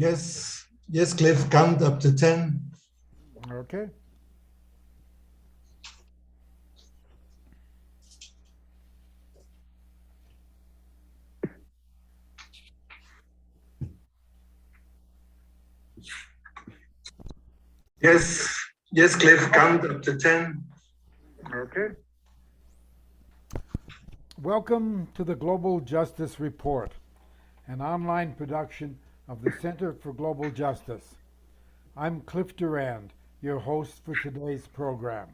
Yes, yes, Cliff, count up to 10. Okay. Yes, yes, Cliff, count up to 10. Okay. Welcome to the Global Justice Report, an online production of the Center for Global Justice. I'm Cliff Durand, your host for today's program.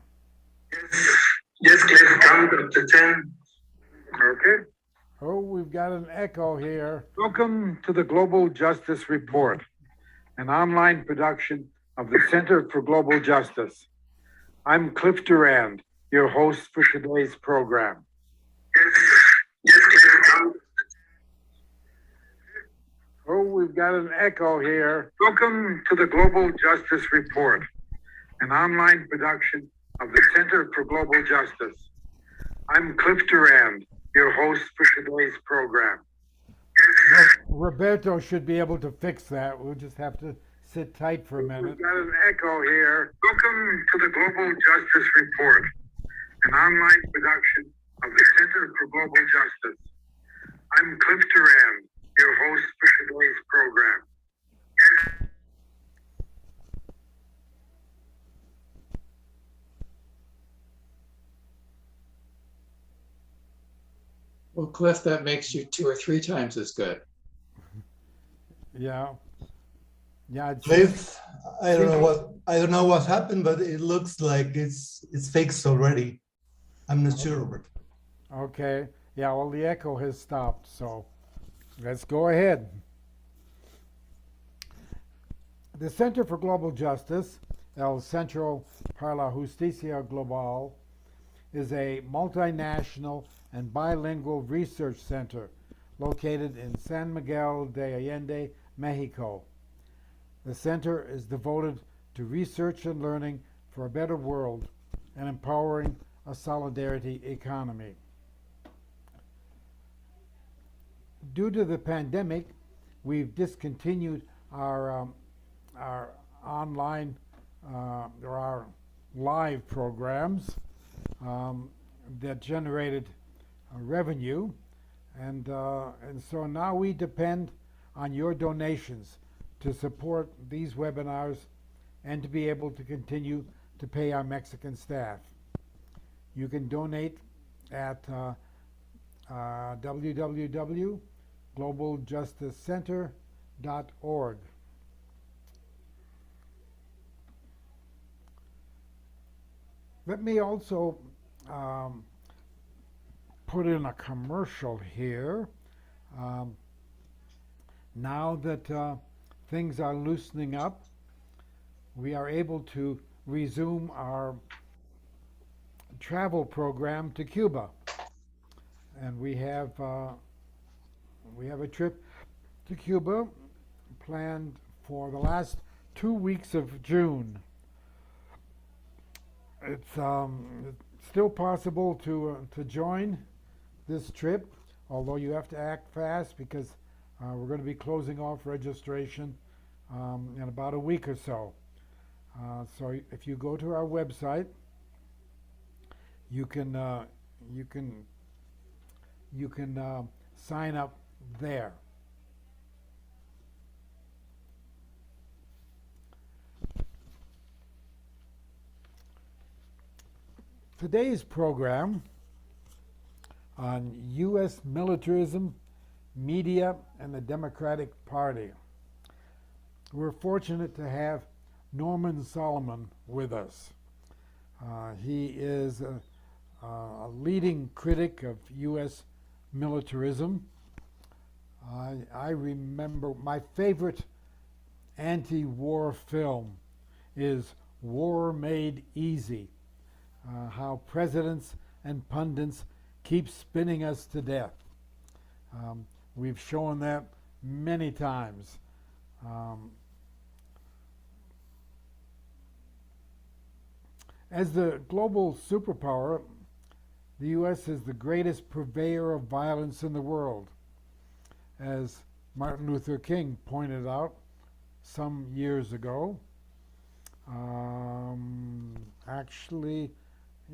Yes, Cliff, count up to 10. Okay. Oh, we've got an echo here. Welcome to the Global Justice Report, an online production of the Center for Global Justice. I'm Cliff Durand, your host for today's program. Yes, Cliff, count. Oh, we've got an echo here. Welcome to the Global Justice Report, an online production of the Center for Global Justice. I'm Cliff Durand, your host for today's program. Roberto should be able to fix that. We'll just have to sit tight for a minute. We've got an echo here. Welcome to the Global Justice Report, an online production of the Center for Global Justice. I'm Cliff Durand, your host for today's program. Well, Cliff, that makes you 2 or 3 times as good. Yeah. Yeah. Cliff, I don't know what happened, but it looks like it's fixed already. I'm not sure, Robert. Okay. Yeah, well, the echo has stopped, so let's go ahead. The Center for Global Justice, El Centro para la Justicia Global, is a multinational and bilingual research center located in San Miguel de Allende, Mexico. The center is devoted to research and learning for a better world and empowering a solidarity economy. Due to the pandemic, we've discontinued our online or our live programs that generated revenue, and so now we depend on your donations to support these webinars and to be able to continue to pay our Mexican staff. You can donate at www.globaljusticecenter.org. Let me also put in a commercial here. Now that things are loosening up, we are able to resume our travel program to Cuba, and we have a trip to Cuba planned for the last 2 weeks of June. It's still possible to join this trip, although you have to act fast because we're going to be closing off registration in about a week or so. So if you go to our website, you can sign up there. Today's program on U.S. militarism, media, and the Democratic Party. We're fortunate to have Norman Soloman with us. He is a leading critic of U.S. militarism. I remember my favorite anti-war film is War Made Easy. How presidents and pundits keep spinning us to death. We've shown that many times. As the global superpower, the U.S. is the greatest purveyor of violence in the world. As Martin Luther King pointed out, some years ago. Actually,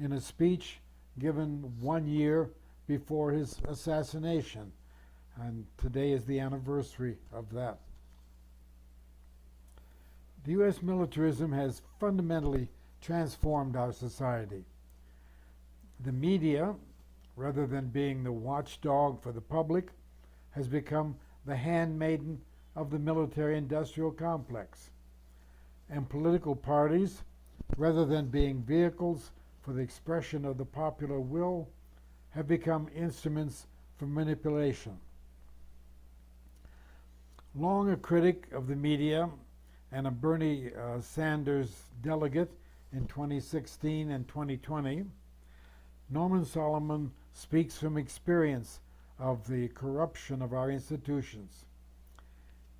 in a speech given 1 year before his assassination, and today is the anniversary of that. The U.S. militarism has fundamentally transformed our society. The media, rather than being the watchdog for the public, has become the handmaiden of the military-industrial complex. And political parties, rather than being vehicles for the expression of the popular will, have become instruments for manipulation. Long a critic of the media and a Bernie Sanders delegate in 2016 and 2020, Norman Soloman speaks from experience of the corruption of our institutions.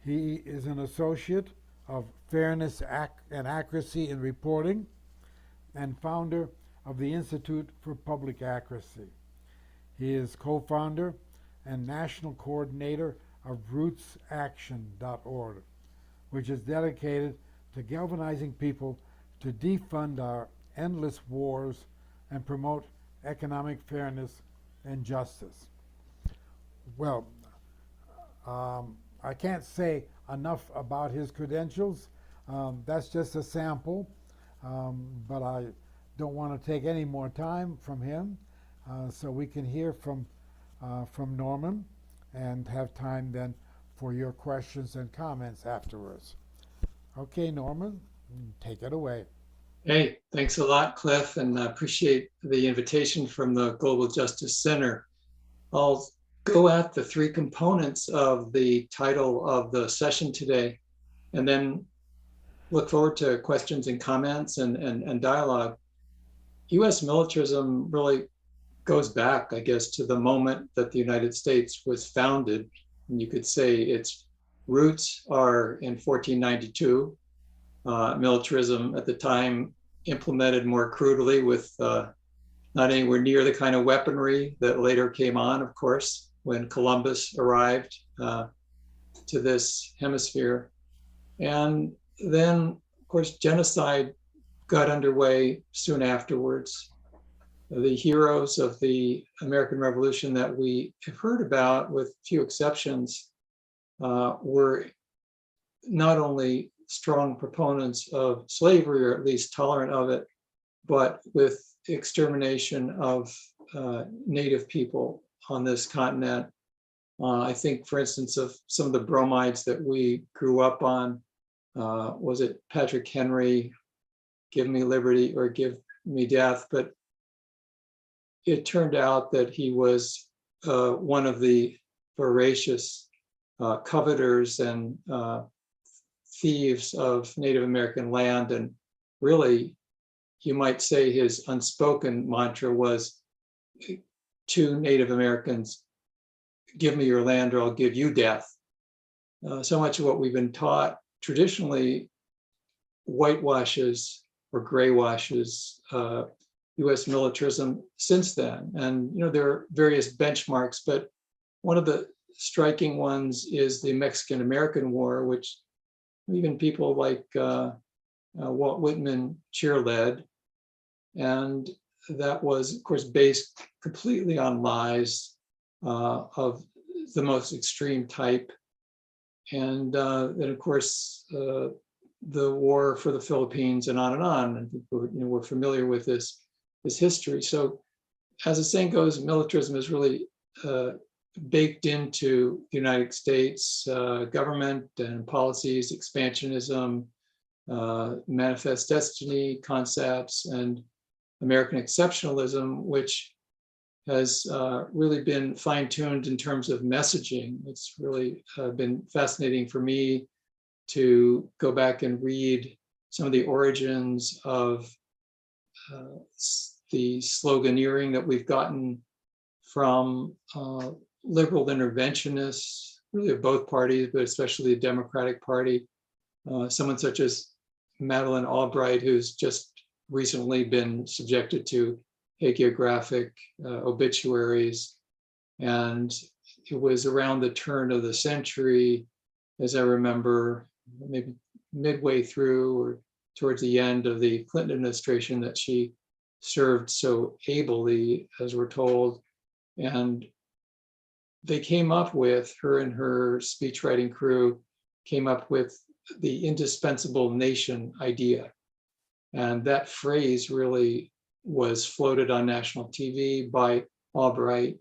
He is an associate of Fairness and Accuracy in Reporting and founder of the Institute for Public Accuracy. He is co-founder and national coordinator of RootsAction.org, which is dedicated to galvanizing people to defund our endless wars and promote economic fairness and justice. Well, I can't say enough about his credentials. That's just a sample, but I don't want to take any more time from him, so we can hear from Norman and have time then for your questions and comments afterwards. Okay, Norman, take it away. Hey, thanks a lot, Cliff, and I appreciate the invitation from the Global Justice Center. I'll go at the three components of the title of the session today, and then look forward to questions and comments and dialogue. U.S. militarism really goes back, I guess, to the moment that the United States was founded. And you could say its roots are in 1492. Militarism at the time implemented more crudely with not anywhere near the kind of weaponry that later came on, of course, when Columbus arrived to this hemisphere. And then, of course, genocide got underway soon afterwards. The heroes of the American Revolution that we have heard about, with few exceptions, were not only strong proponents of slavery, or at least tolerant of it, but with extermination of native people on this continent. I think, for instance, of some of the bromides that we grew up on. Was it Patrick Henry, give me liberty or give me death? But it turned out that he was one of the voracious coveters and thieves of Native American land. And really, you might say his unspoken mantra was to Native Americans, give me your land or I'll give you death. So much of what we've been taught traditionally whitewashes or gray washes U.S. militarism since then. And there are various benchmarks, but one of the striking ones is the Mexican-American War, which even people like Walt Whitman cheerled. And that was, of course, based completely on lies of the most extreme type. And then, of course, the war for the Philippines and on and on. And people, we're familiar with this history. So as the saying goes, militarism is really baked into the United States government and policies, expansionism, manifest destiny concepts, and American exceptionalism, which has really been fine-tuned in terms of messaging. It's really been fascinating for me to go back and read some of the origins of the sloganeering that we've gotten from liberal interventionists, really of both parties, but especially the Democratic Party. Someone such as Madeleine Albright, who's just recently been subjected to hagiographic obituaries. And it was around the turn of the century, as I remember, maybe midway through or towards the end of the Clinton administration that she served so ably, as we're told. And they came up with, her and her speechwriting crew came up with the indispensable nation idea. And that phrase really was floated on national TV by Albright.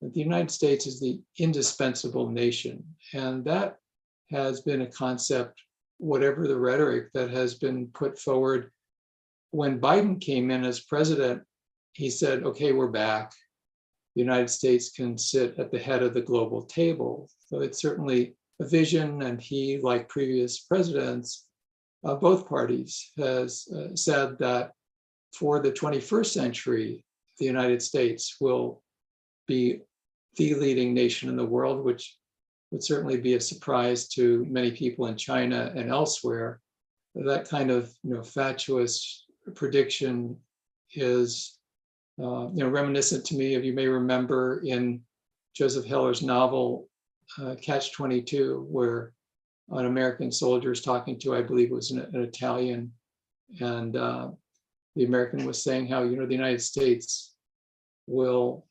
The United States is the indispensable nation. And that has been a concept, whatever the rhetoric that has been put forward. When Biden came in as president, he said, okay, we're back. The United States can sit at the head of the global table. So it's certainly a vision, and he, like previous presidents of both parties, has said that for the 21st century, the United States will be the leading nation in the world, which would certainly be a surprise to many people in China and elsewhere. That kind of fatuous prediction is reminiscent to me of, you may remember in Joseph Heller's novel Catch-22, where an American soldier is talking to, I believe it was an Italian, and the American was saying how the United States will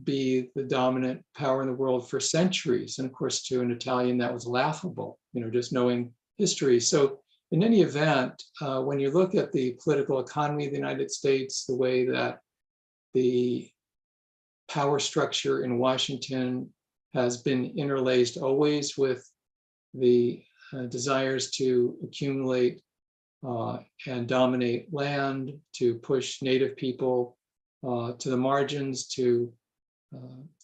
be the dominant power in the world for centuries. And of course, to an Italian, that was laughable, just knowing history. So in any event, when you look at the political economy of the United States, the way that the power structure in Washington has been interlaced always with the desires to accumulate and dominate land, to push Native people to the margins, to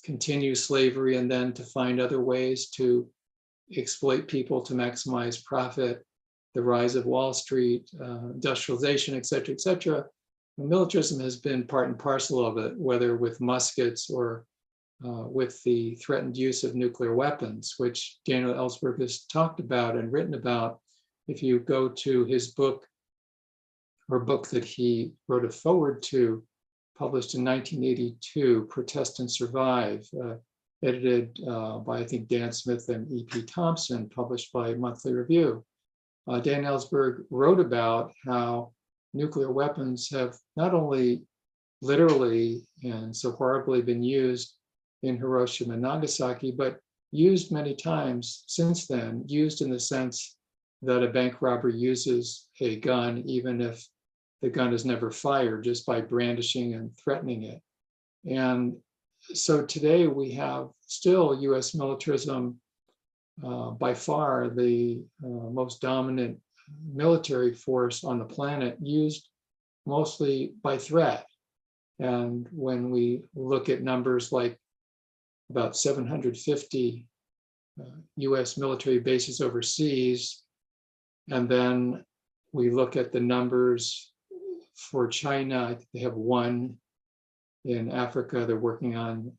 continue slavery, and then to find other ways to exploit people to maximize profit, the rise of Wall Street, industrialization, et cetera, et cetera. Militarism has been part and parcel of it, whether with muskets or with the threatened use of nuclear weapons, which Daniel Ellsberg has talked about and written about. If you go to his book, or book that he wrote a foreword to, published in 1982, Protest and Survive, edited by, I think, Dan Smith and E.P. Thompson, published by Monthly Review. Dan Ellsberg wrote about how nuclear weapons have not only literally and so horribly been used in Hiroshima and Nagasaki, but used many times since then, used in the sense that a bank robber uses a gun, even if the gun is never fired, just by brandishing and threatening it. And so today we have still US militarism, by far the most dominant military force on the planet, used mostly by threat. And when we look at numbers like about 750 US military bases overseas, and then we look at the numbers for China, I think they have one. In Africa, they're working on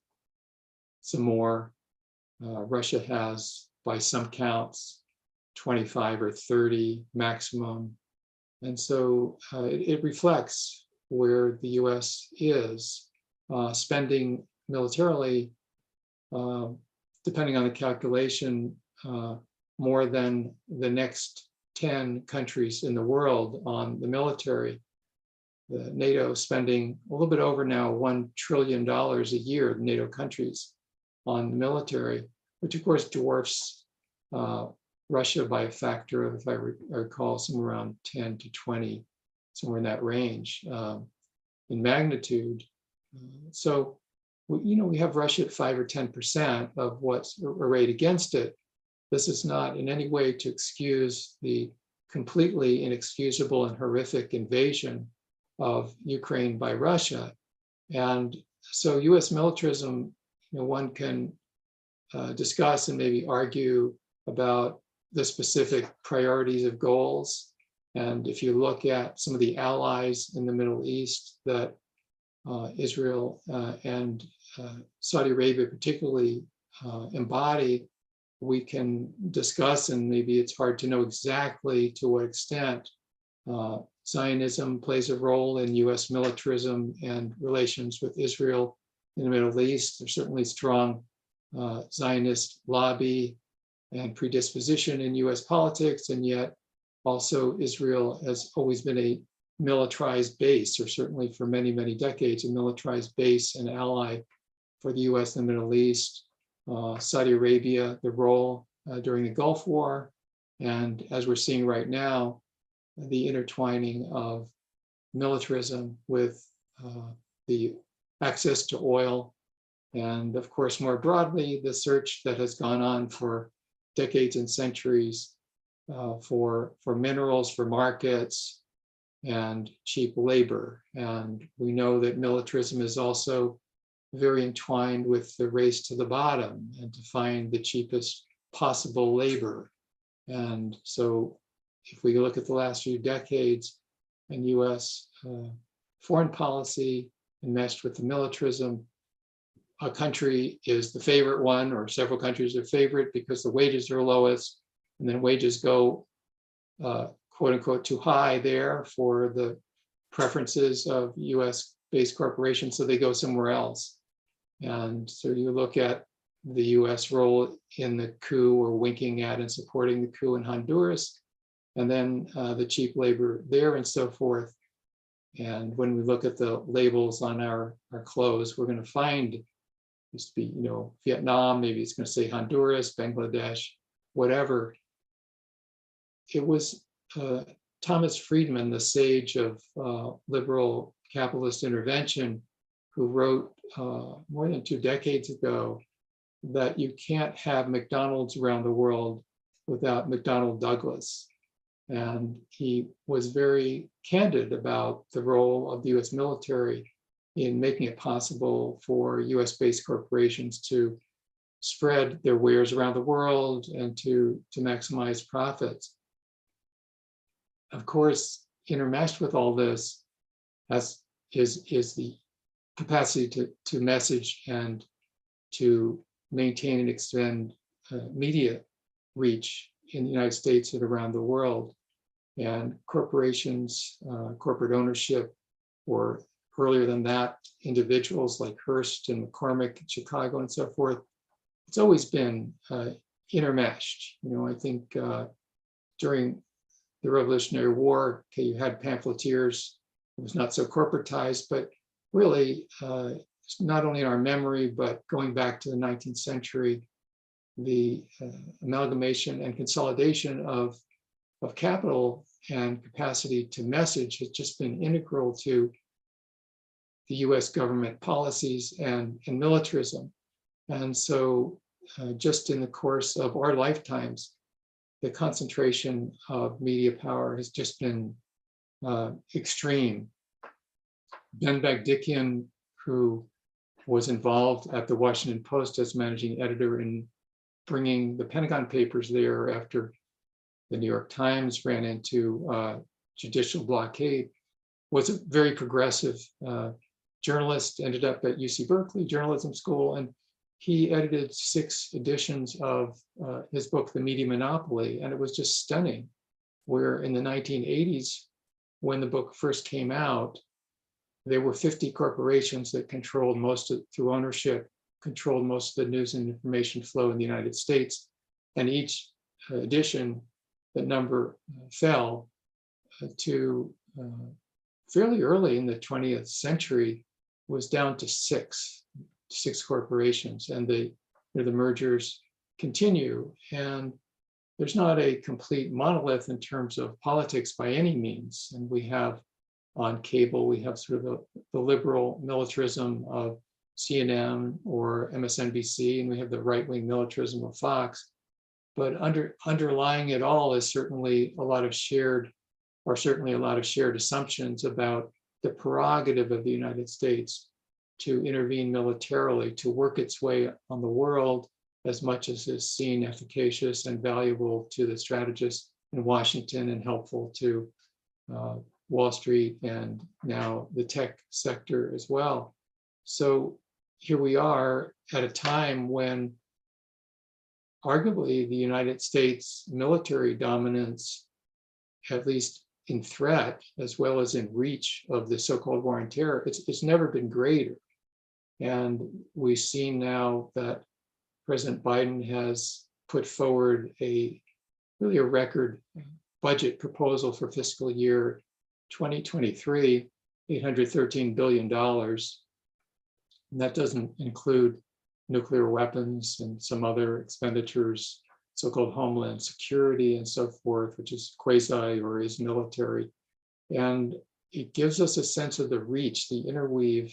some more. Russia has, by some counts, 25 or 30 maximum. And so it reflects where the US is spending militarily, depending on the calculation, more than the next 10 countries in the world on the military. The NATO spending a little bit over now $1 trillion a year, the NATO countries, on the military, which of course dwarfs Russia by a factor of, if I recall, somewhere around 10 to 20, somewhere in that range in magnitude. So, we have Russia at 5 or 10% of what's arrayed against it. This is not in any way to excuse the completely inexcusable and horrific invasion of Ukraine by Russia. And so US militarism, one can discuss and maybe argue about the specific priorities of goals. And if you look at some of the allies in the Middle East that Israel and Saudi Arabia particularly embody, we can discuss, and maybe it's hard to know exactly to what extent Zionism plays a role in US militarism and relations with Israel in the Middle East. There's certainly strong Zionist lobby and predisposition in US politics, and yet Also, Israel has always been a militarized base, or certainly for many, many decades, a militarized base and ally for the US and the Middle East. Saudi Arabia, the role during the Gulf War, and as we're seeing right now, the intertwining of militarism with the access to oil, and of course, more broadly, the search that has gone on for decades and centuries for minerals, for markets, and cheap labor. And we know that militarism is also very entwined with the race to the bottom and to find the cheapest possible labor. And so if we look at the last few decades in US foreign policy enmeshed with the militarism, a country is the favorite one, or several countries are favorite because the wages are lowest, and then wages go quote unquote too high there for the preferences of US based corporations, so they go somewhere else. And so you look at the US role in the coup, or winking at and supporting the coup in Honduras, and then the cheap labor there and so forth. And when we look at the labels on our clothes, we're going to find, used to be, Vietnam, maybe it's going to say Honduras, Bangladesh, whatever. It was Thomas Friedman, the sage of liberal capitalist intervention, who wrote more than 2 decades ago that you can't have McDonald's around the world without McDonnell Douglas. And he was very candid about the role of the US military in making it possible for US-based corporations to spread their wares around the world and to maximize profits. Of course, intermeshed with all this is the capacity to message and to maintain and extend media reach in the United States and around the world. And corporations, corporate ownership, or earlier than that, individuals like Hearst and McCormick in Chicago and so forth, it's always been intermeshed. I think during the Revolutionary War, you had pamphleteers. It was not so corporatized, but really, not only in our memory, but going back to the 19th century, the amalgamation and consolidation of capital and capacity to message has just been integral to the US government policies and militarism. And so just in the course of our lifetimes, the concentration of media power has just been extreme. Ben Bagdikian, who was involved at the Washington Post as managing editor in bringing the Pentagon Papers there after the New York Times ran into judicial blockade, was a very progressive journalist, ended up at UC Berkeley Journalism School, and he edited 6 editions of his book, The Media Monopoly, and it was just stunning, where in the 1980s, when the book first came out, there were 50 corporations that controlled through ownership, controlled most of the news and information flow in the United States. And each edition, the number fell to fairly early in the 20th century, was down to 6 corporations, and the mergers continue. And there's not a complete monolith in terms of politics by any means. And we have on cable, we have sort of the liberal militarism of CNN or MSNBC, and we have the right-wing militarism of Fox. But underlying it all is certainly a lot of shared assumptions about the prerogative of the United States to intervene militarily, to work its way on the world as much as is seen efficacious and valuable to the strategists in Washington and helpful to Wall Street and now the tech sector as well. So here we are at a time when arguably the United States military dominance, at least in threat as well as in reach of the so-called war on terror, it's never been greater. And we've seen now that President Biden has put forward a record budget proposal for fiscal year 2023, $813 billion. And that doesn't include nuclear weapons and some other expenditures, so-called homeland security and so forth, which is quasi or is military. And it gives us a sense of the reach, the interweave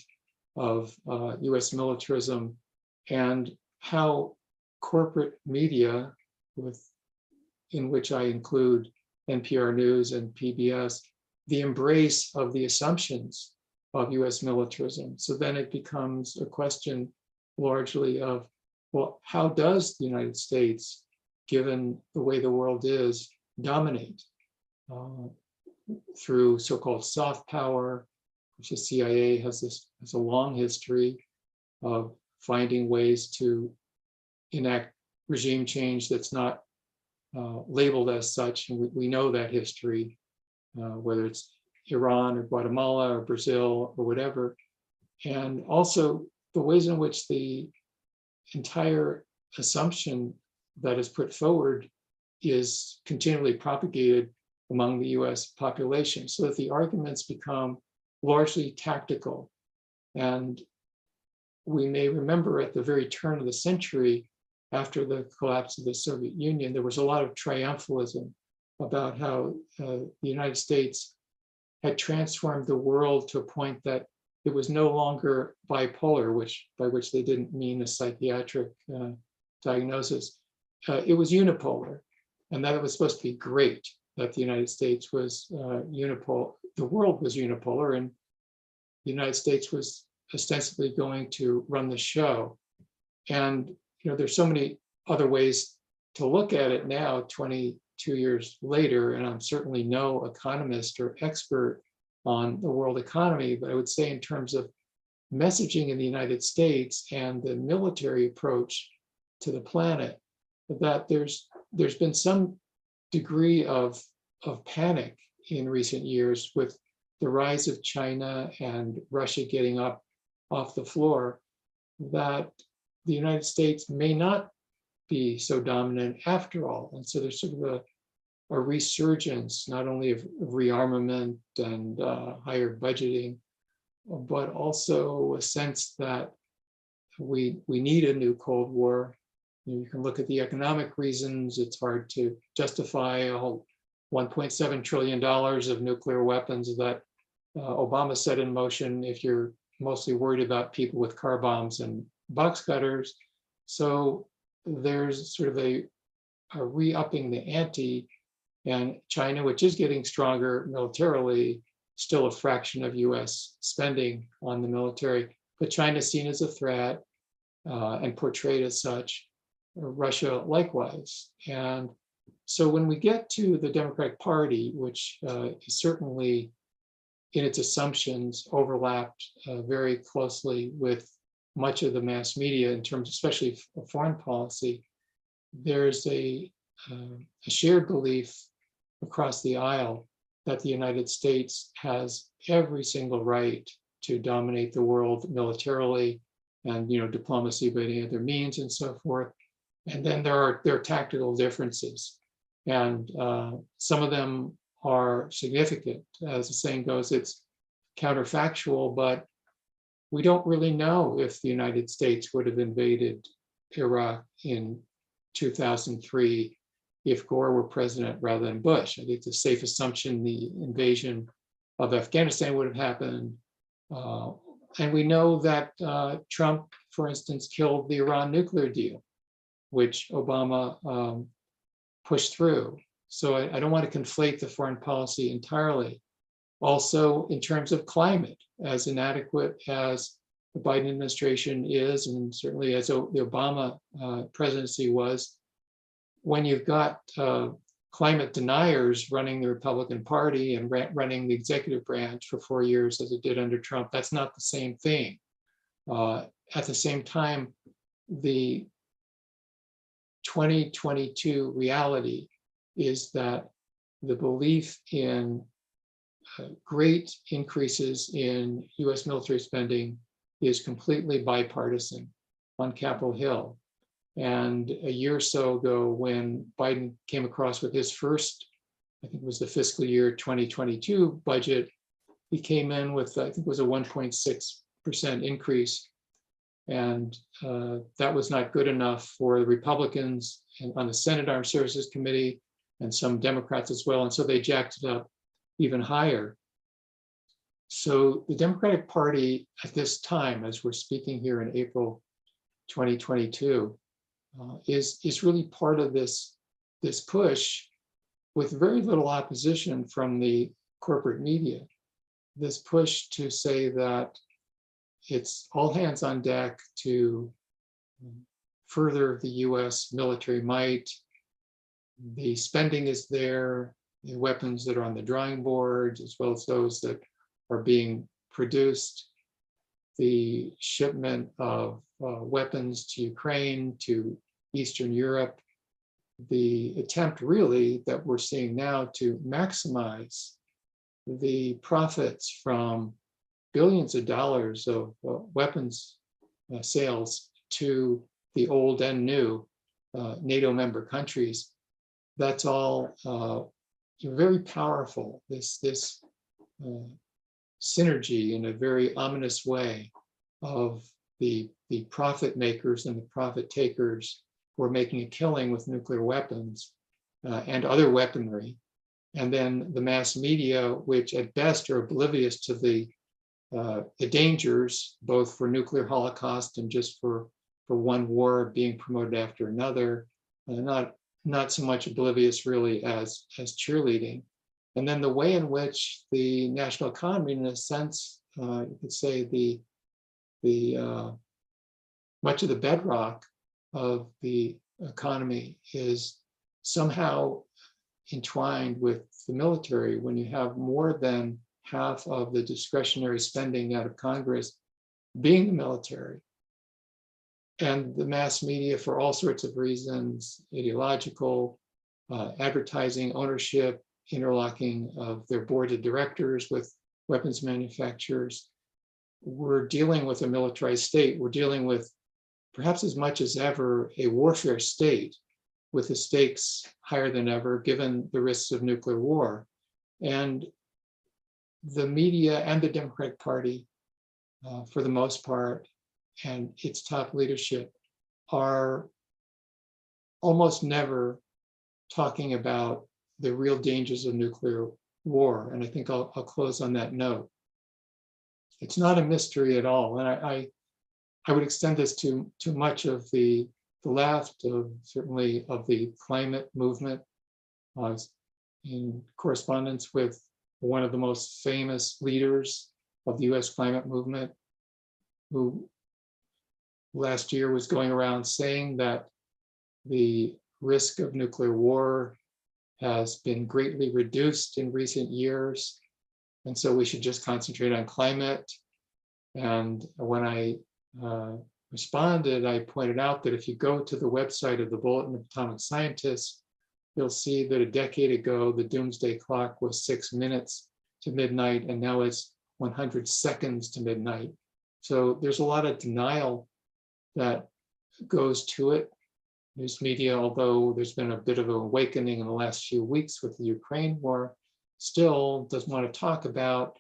of US militarism and how corporate media, in which I include NPR News and PBS, the embrace of the assumptions of US militarism. So then it becomes a question largely of, well, how does the United States, given the way the world is, dominate through so-called soft power, which the CIA has a long history of finding ways to enact regime change that's not labeled as such. And we know that history, whether it's Iran or Guatemala or Brazil or whatever. And also the ways in which the entire assumption that is put forward is continually propagated among the US population, so that the arguments become largely tactical. And we may remember at the very turn of the century, after the collapse of the Soviet Union, there was a lot of triumphalism about how the United States had transformed the world to a point that it was no longer bipolar, by which they didn't mean a psychiatric diagnosis. It was unipolar, and that it was supposed to be great that the United States was unipolar. The world was unipolar, and the United States was ostensibly going to run the show. And there's so many other ways to look at it now, 22 years later, and I'm certainly no economist or expert on the world economy, but I would say in terms of messaging in the United States and the military approach to the planet, that there's been some degree of panic in recent years with the rise of China and Russia getting up off the floor, that the United States may not be so dominant after all. And so there's sort of a resurgence, not only of rearmament and higher budgeting, but also a sense that we need a new Cold War. You can look at the economic reasons. It's hard to justify a whole $1.7 trillion of nuclear weapons that Obama set in motion if you're mostly worried about people with car bombs and box cutters. So there's sort of a re-upping the ante, and China, which is getting stronger militarily, still a fraction of US spending on the military, but China is seen as a threat and portrayed as such. Russia likewise. And so when we get to the Democratic Party, which is certainly in its assumptions overlapped very closely with much of the mass media in terms, especially of foreign policy, there's a shared belief across the aisle that the United States has every single right to dominate the world militarily and diplomacy by any other means and so forth. And then there are tactical differences, and some of them are significant. As the saying goes, it's counterfactual, but we don't really know if the United States would have invaded Iraq in 2003 if Gore were president rather than Bush. I think it's a safe assumption the invasion of Afghanistan would have happened. And we know that Trump, for instance, killed the Iran nuclear deal, which Obama pushed through. So I don't want to conflate the foreign policy entirely. Also, in terms of climate, as inadequate as the Biden administration is, and certainly as the Obama presidency was, when you've got climate deniers running the Republican Party and running the executive branch for 4 years as it did under Trump, that's not the same thing. At the same time, the 2022 reality is that the belief in great increases in US military spending is completely bipartisan on Capitol Hill. And a year or so ago, when Biden came across with his first I think it was the fiscal year 2022 budget, he came in with, I think it was a 1.6% increase. And that was not good enough for the Republicans and on the Senate Armed Services Committee and some Democrats as well. And so they jacked it up even higher. So the Democratic Party at this time, as we're speaking here in April 2022, is really part of this push with very little opposition from the corporate media. This push to say that it's all hands on deck to further the US military might. The spending is there, the weapons that are on the drawing board, as well as those that are being produced, the shipment of weapons to Ukraine, to Eastern Europe, the attempt really that we're seeing now to maximize the profits from billions of dollars of weapons sales to the old and new NATO member countries. That's all very powerful. This synergy in a very ominous way of the profit makers and the profit takers who are making a killing with nuclear weapons and other weaponry, and then the mass media, which at best are oblivious to the dangers, both for nuclear holocaust and just for one war being promoted after another, not so much oblivious really as cheerleading. And then the way in which the national economy, in a sense, you could say the much of the bedrock of the economy is somehow entwined with the military. When you have more than half of the discretionary spending out of Congress being the military, and the mass media, for all sorts of reasons, ideological, advertising, ownership, interlocking of their board of directors with weapons manufacturers, we're dealing with a militarized state. We're dealing with, perhaps as much as ever, a warfare state with the stakes higher than ever, given the risks of nuclear war. And the media and the Democratic Party, for the most part, and its top leadership are almost never talking about the real dangers of nuclear war. And I think I'll close on that note. It's not a mystery at all. And I would extend this to much of the left, certainly of the climate movement. I was in correspondence with one of the most famous leaders of the US climate movement, who last year was going around saying that the risk of nuclear war has been greatly reduced in recent years, and so we should just concentrate on climate. And when I responded, I pointed out that if you go to the website of the Bulletin of Atomic Scientists, you'll see that a decade ago, the doomsday clock was 6 minutes to midnight, and now it's 100 seconds to midnight. So there's a lot of denial that goes to it. News media, although there's been a bit of an awakening in the last few weeks with the Ukraine war, still doesn't want to talk about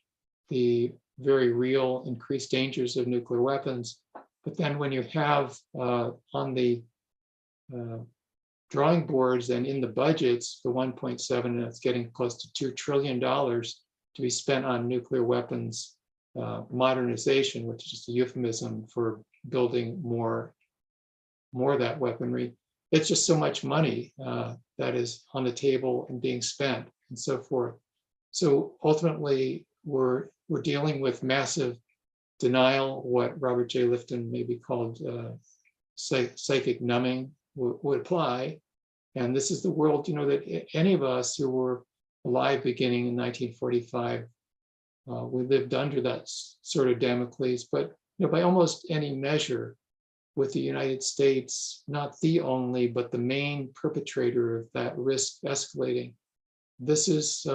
the very real increased dangers of nuclear weapons. But then when you have on the drawing boards and in the budgets, the 1.7, and it's getting close to $2 trillion to be spent on nuclear weapons modernization, which is just a euphemism for building more of that weaponry. It's just so much money that is on the table and being spent and so forth. So ultimately, we're dealing with massive denial, what Robert J. Lifton maybe called psychic numbing would apply. And this is the world, that any of us who were alive beginning in 1945, we lived under that sort of Damocles. But by almost any measure, with the United States, not the only, but the main perpetrator of that risk escalating. This is,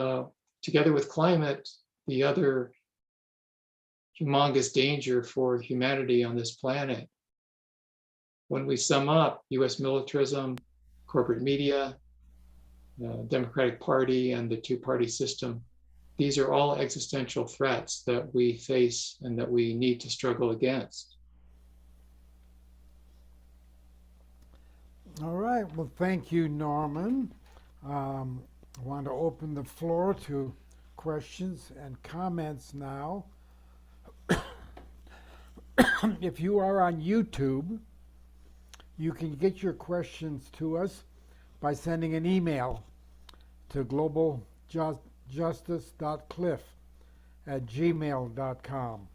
together with climate, the other humongous danger for humanity on this planet. When we sum up US militarism, corporate media, Democratic Party and the two-party system. These are all existential threats that we face and that we need to struggle against. All right. Well, thank you, Norman. I want to open the floor to questions and comments now. If you are on YouTube, you can get your questions to us by sending an email to globaljustice.cliff@gmail.com.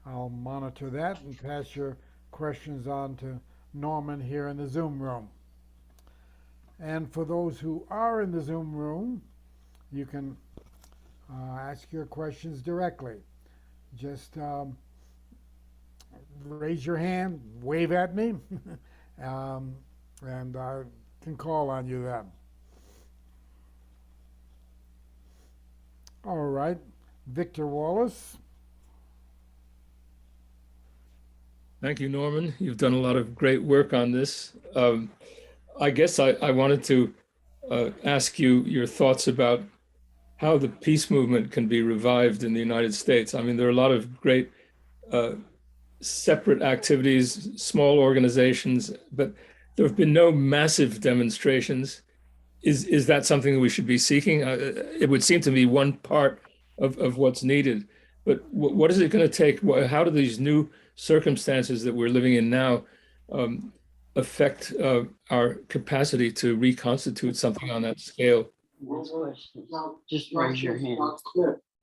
I'll monitor that and pass your questions on to Norman here in the Zoom room. And for those who are in the Zoom room, you can ask your questions directly. Just raise your hand, wave at me, and I can call on you then. All right, Victor Wallace. Thank you, Norman. You've done a lot of great work on this. I guess I wanted to ask you your thoughts about how the peace movement can be revived in the United States. I mean, there are a lot of great separate activities, small organizations, but there have been no massive demonstrations. Is that something that we should be seeking? It would seem to me one part of what's needed. But what is it going to take? How do these new circumstances that we're living in now affect our capacity to reconstitute something on that scale? Just raise your hand.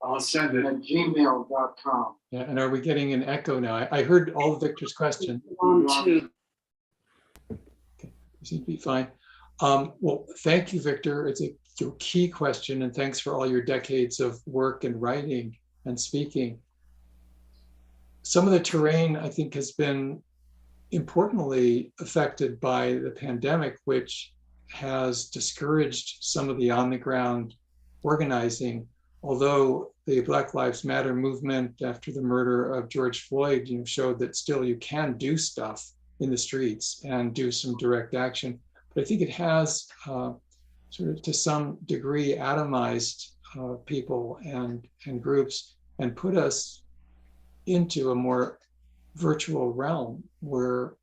I'll send it at gmail.com. Yeah, and are we getting an echo now? I heard all of Victor's question. Two. Okay, you seem to be fine. Well, thank you, Victor. It's a key question, and thanks for all your decades of work and writing and speaking. Some of the terrain, I think, has been importantly affected by the pandemic, which has discouraged some of the on-the-ground organizing. Although the Black Lives Matter movement after the murder of George Floyd, showed that still you can do stuff in the streets and do some direct action. But I think it has sort of to some degree atomized people and groups and put us into a more virtual realm where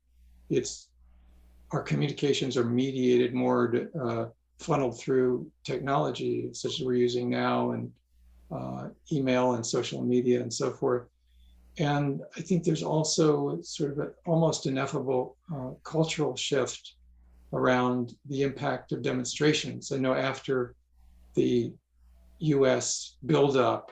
our communications are mediated more funneled through technology such as we're using now, and email and social media and so forth. And I think there's also sort of an almost ineffable cultural shift around the impact of demonstrations. I know after the US buildup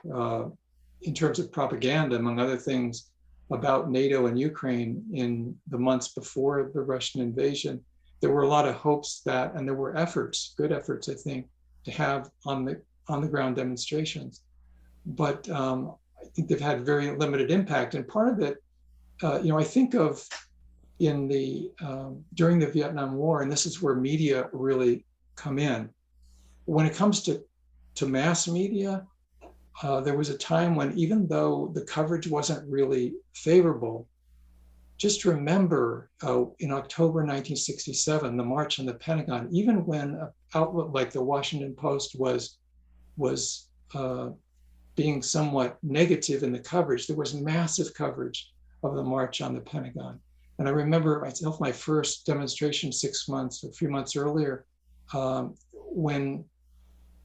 in terms of propaganda, among other things, about NATO and Ukraine in the months before the Russian invasion, there were a lot of hopes that, and there were efforts, good efforts, I think, to have on the ground demonstrations. But I think they've had very limited impact. And part of it, I think of during the Vietnam War, and this is where media really come in. When it comes to mass media, there was a time when, even though the coverage wasn't really favorable, just remember in October 1967, the March on the Pentagon, even when an outlet like the Washington Post was being somewhat negative in the coverage, there was massive coverage of the March on the Pentagon. And I remember myself, my first demonstration a few months earlier, when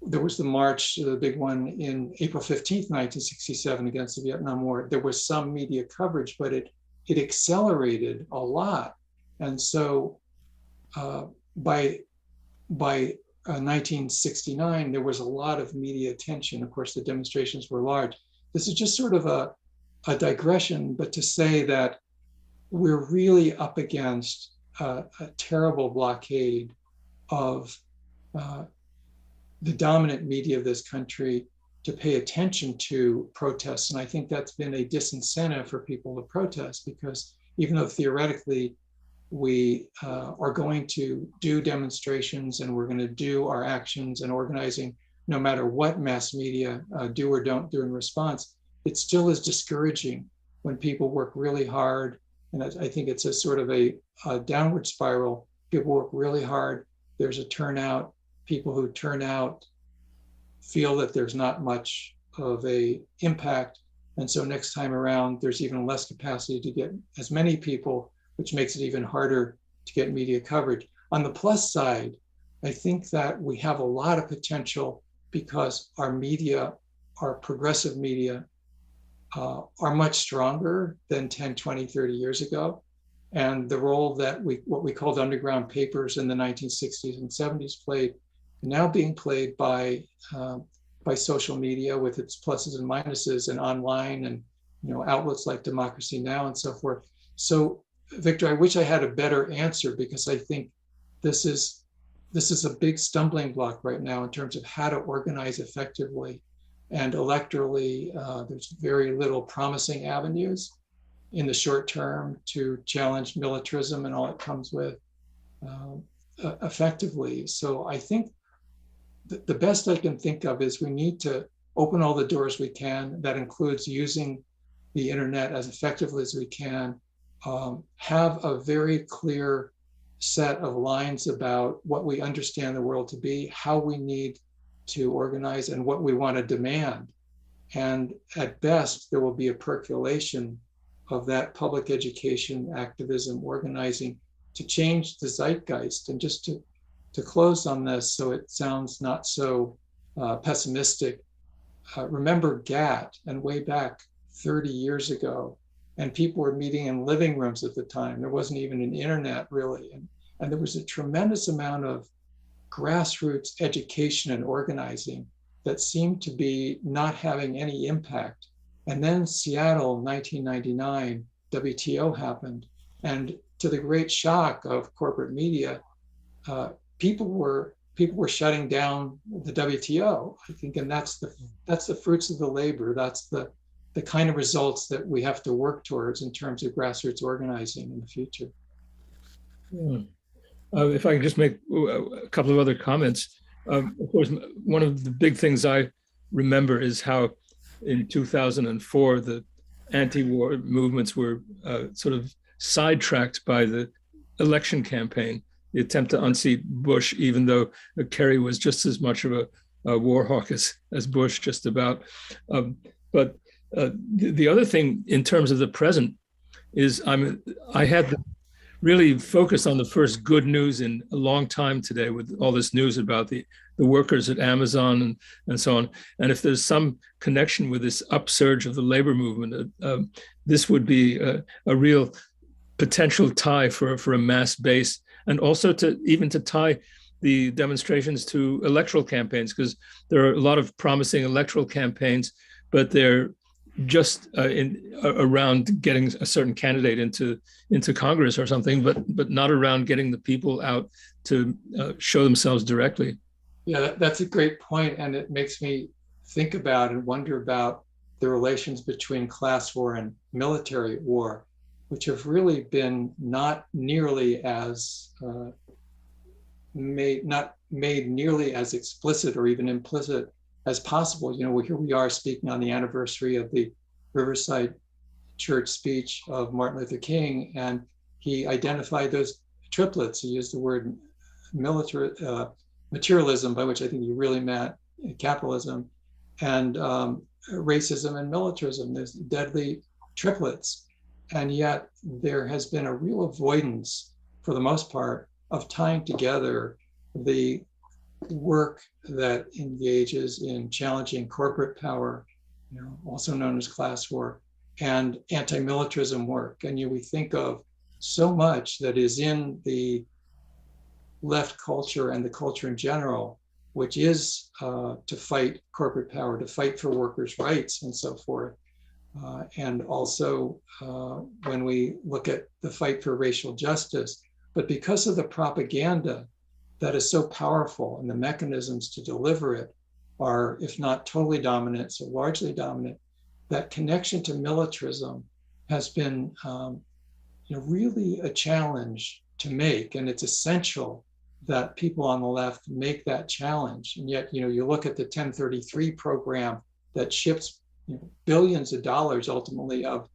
there was the march, the big one in April 15th, 1967 against the Vietnam War. There was some media coverage, but it accelerated a lot. And so by 1969, there was a lot of media attention. Of course, the demonstrations were large. This is just sort of a digression, but to say that we're really up against a terrible blockade of the dominant media of this country to pay attention to protests. And I think that's been a disincentive for people to protest, because even though theoretically we are going to do demonstrations and we're going to do our actions and organizing, no matter what mass media do or don't do in response, it still is discouraging when people work really hard. And I think it's a sort of a downward spiral. People work really hard. There's a turnout. people who turn out feel that there's not much of a impact. And so next time around, there's even less capacity to get as many people, which makes it even harder to get media coverage. On the plus side, I think that we have a lot of potential because our media, our progressive media, are much stronger than 10, 20, 30 years ago. And the role that what we called underground papers in the 1960s and 70s played, now being played by social media with its pluses and minuses, and online, and outlets like Democracy Now! And so forth. So, Victor, I wish I had a better answer, because I think this is a big stumbling block right now in terms of how to organize effectively. And electorally, there's very little promising avenues in the short term to challenge militarism and all it comes with effectively. So I think the best I can think of is we need to open all the doors we can. That includes using the internet as effectively as we can, have a very clear set of lines about what we understand the world to be, how we need to organize, and what we want to demand. And at best, there will be a percolation of that public education, activism, organizing to change the zeitgeist. And just to close on this, so it sounds not so pessimistic, remember GATT, and way back 30 years ago, and people were meeting in living rooms at the time. There wasn't even an internet really. And there was a tremendous amount of grassroots education and organizing that seemed to be not having any impact. And then Seattle, 1999, WTO happened. And to the great shock of corporate media, people were shutting down the WTO, I think, and that's the fruits of the labor. That's the kind of results that we have to work towards in terms of grassroots organizing in the future. Yeah. If I can just make a couple of other comments. Of course, one of the big things I remember is how in 2004, the anti-war movements were sort of sidetracked by the election campaign, the attempt to unseat Bush, even though Kerry was just as much of a war hawk as Bush, just about. But the other thing in terms of the present is I had really focused on the first good news in a long time today, with all this news about the workers at Amazon and so on. And if there's some connection with this upsurge of the labor movement, this would be a real potential tie for a mass base, and also to tie the demonstrations to electoral campaigns, because there are a lot of promising electoral campaigns, but they're just around getting a certain candidate into Congress or something, but not around getting the people out to show themselves directly. Yeah, that's a great point, and it makes me think about and wonder about the relations between class war and military war, which have really been not nearly as made nearly as explicit or even implicit as possible. Here we are speaking on the anniversary of the Riverside Church speech of Martin Luther King, and he identified those triplets. He used the word materialism, by which I think he really meant capitalism, and racism and militarism. There's deadly triplets. And yet there has been a real avoidance, for the most part, of tying together the work that engages in challenging corporate power, also known as class war, and anti-militarism work. And we think of so much that is in the left culture and the culture in general, which is to fight corporate power, to fight for workers' rights and so forth. And also when we look at the fight for racial justice, but because of the propaganda that is so powerful and the mechanisms to deliver it are, if not totally dominant, so largely dominant, that connection to militarism has been really a challenge to make. And it's essential that people on the left make that challenge. And yet, you look at the 1033 program that ships billions of dollars ultimately of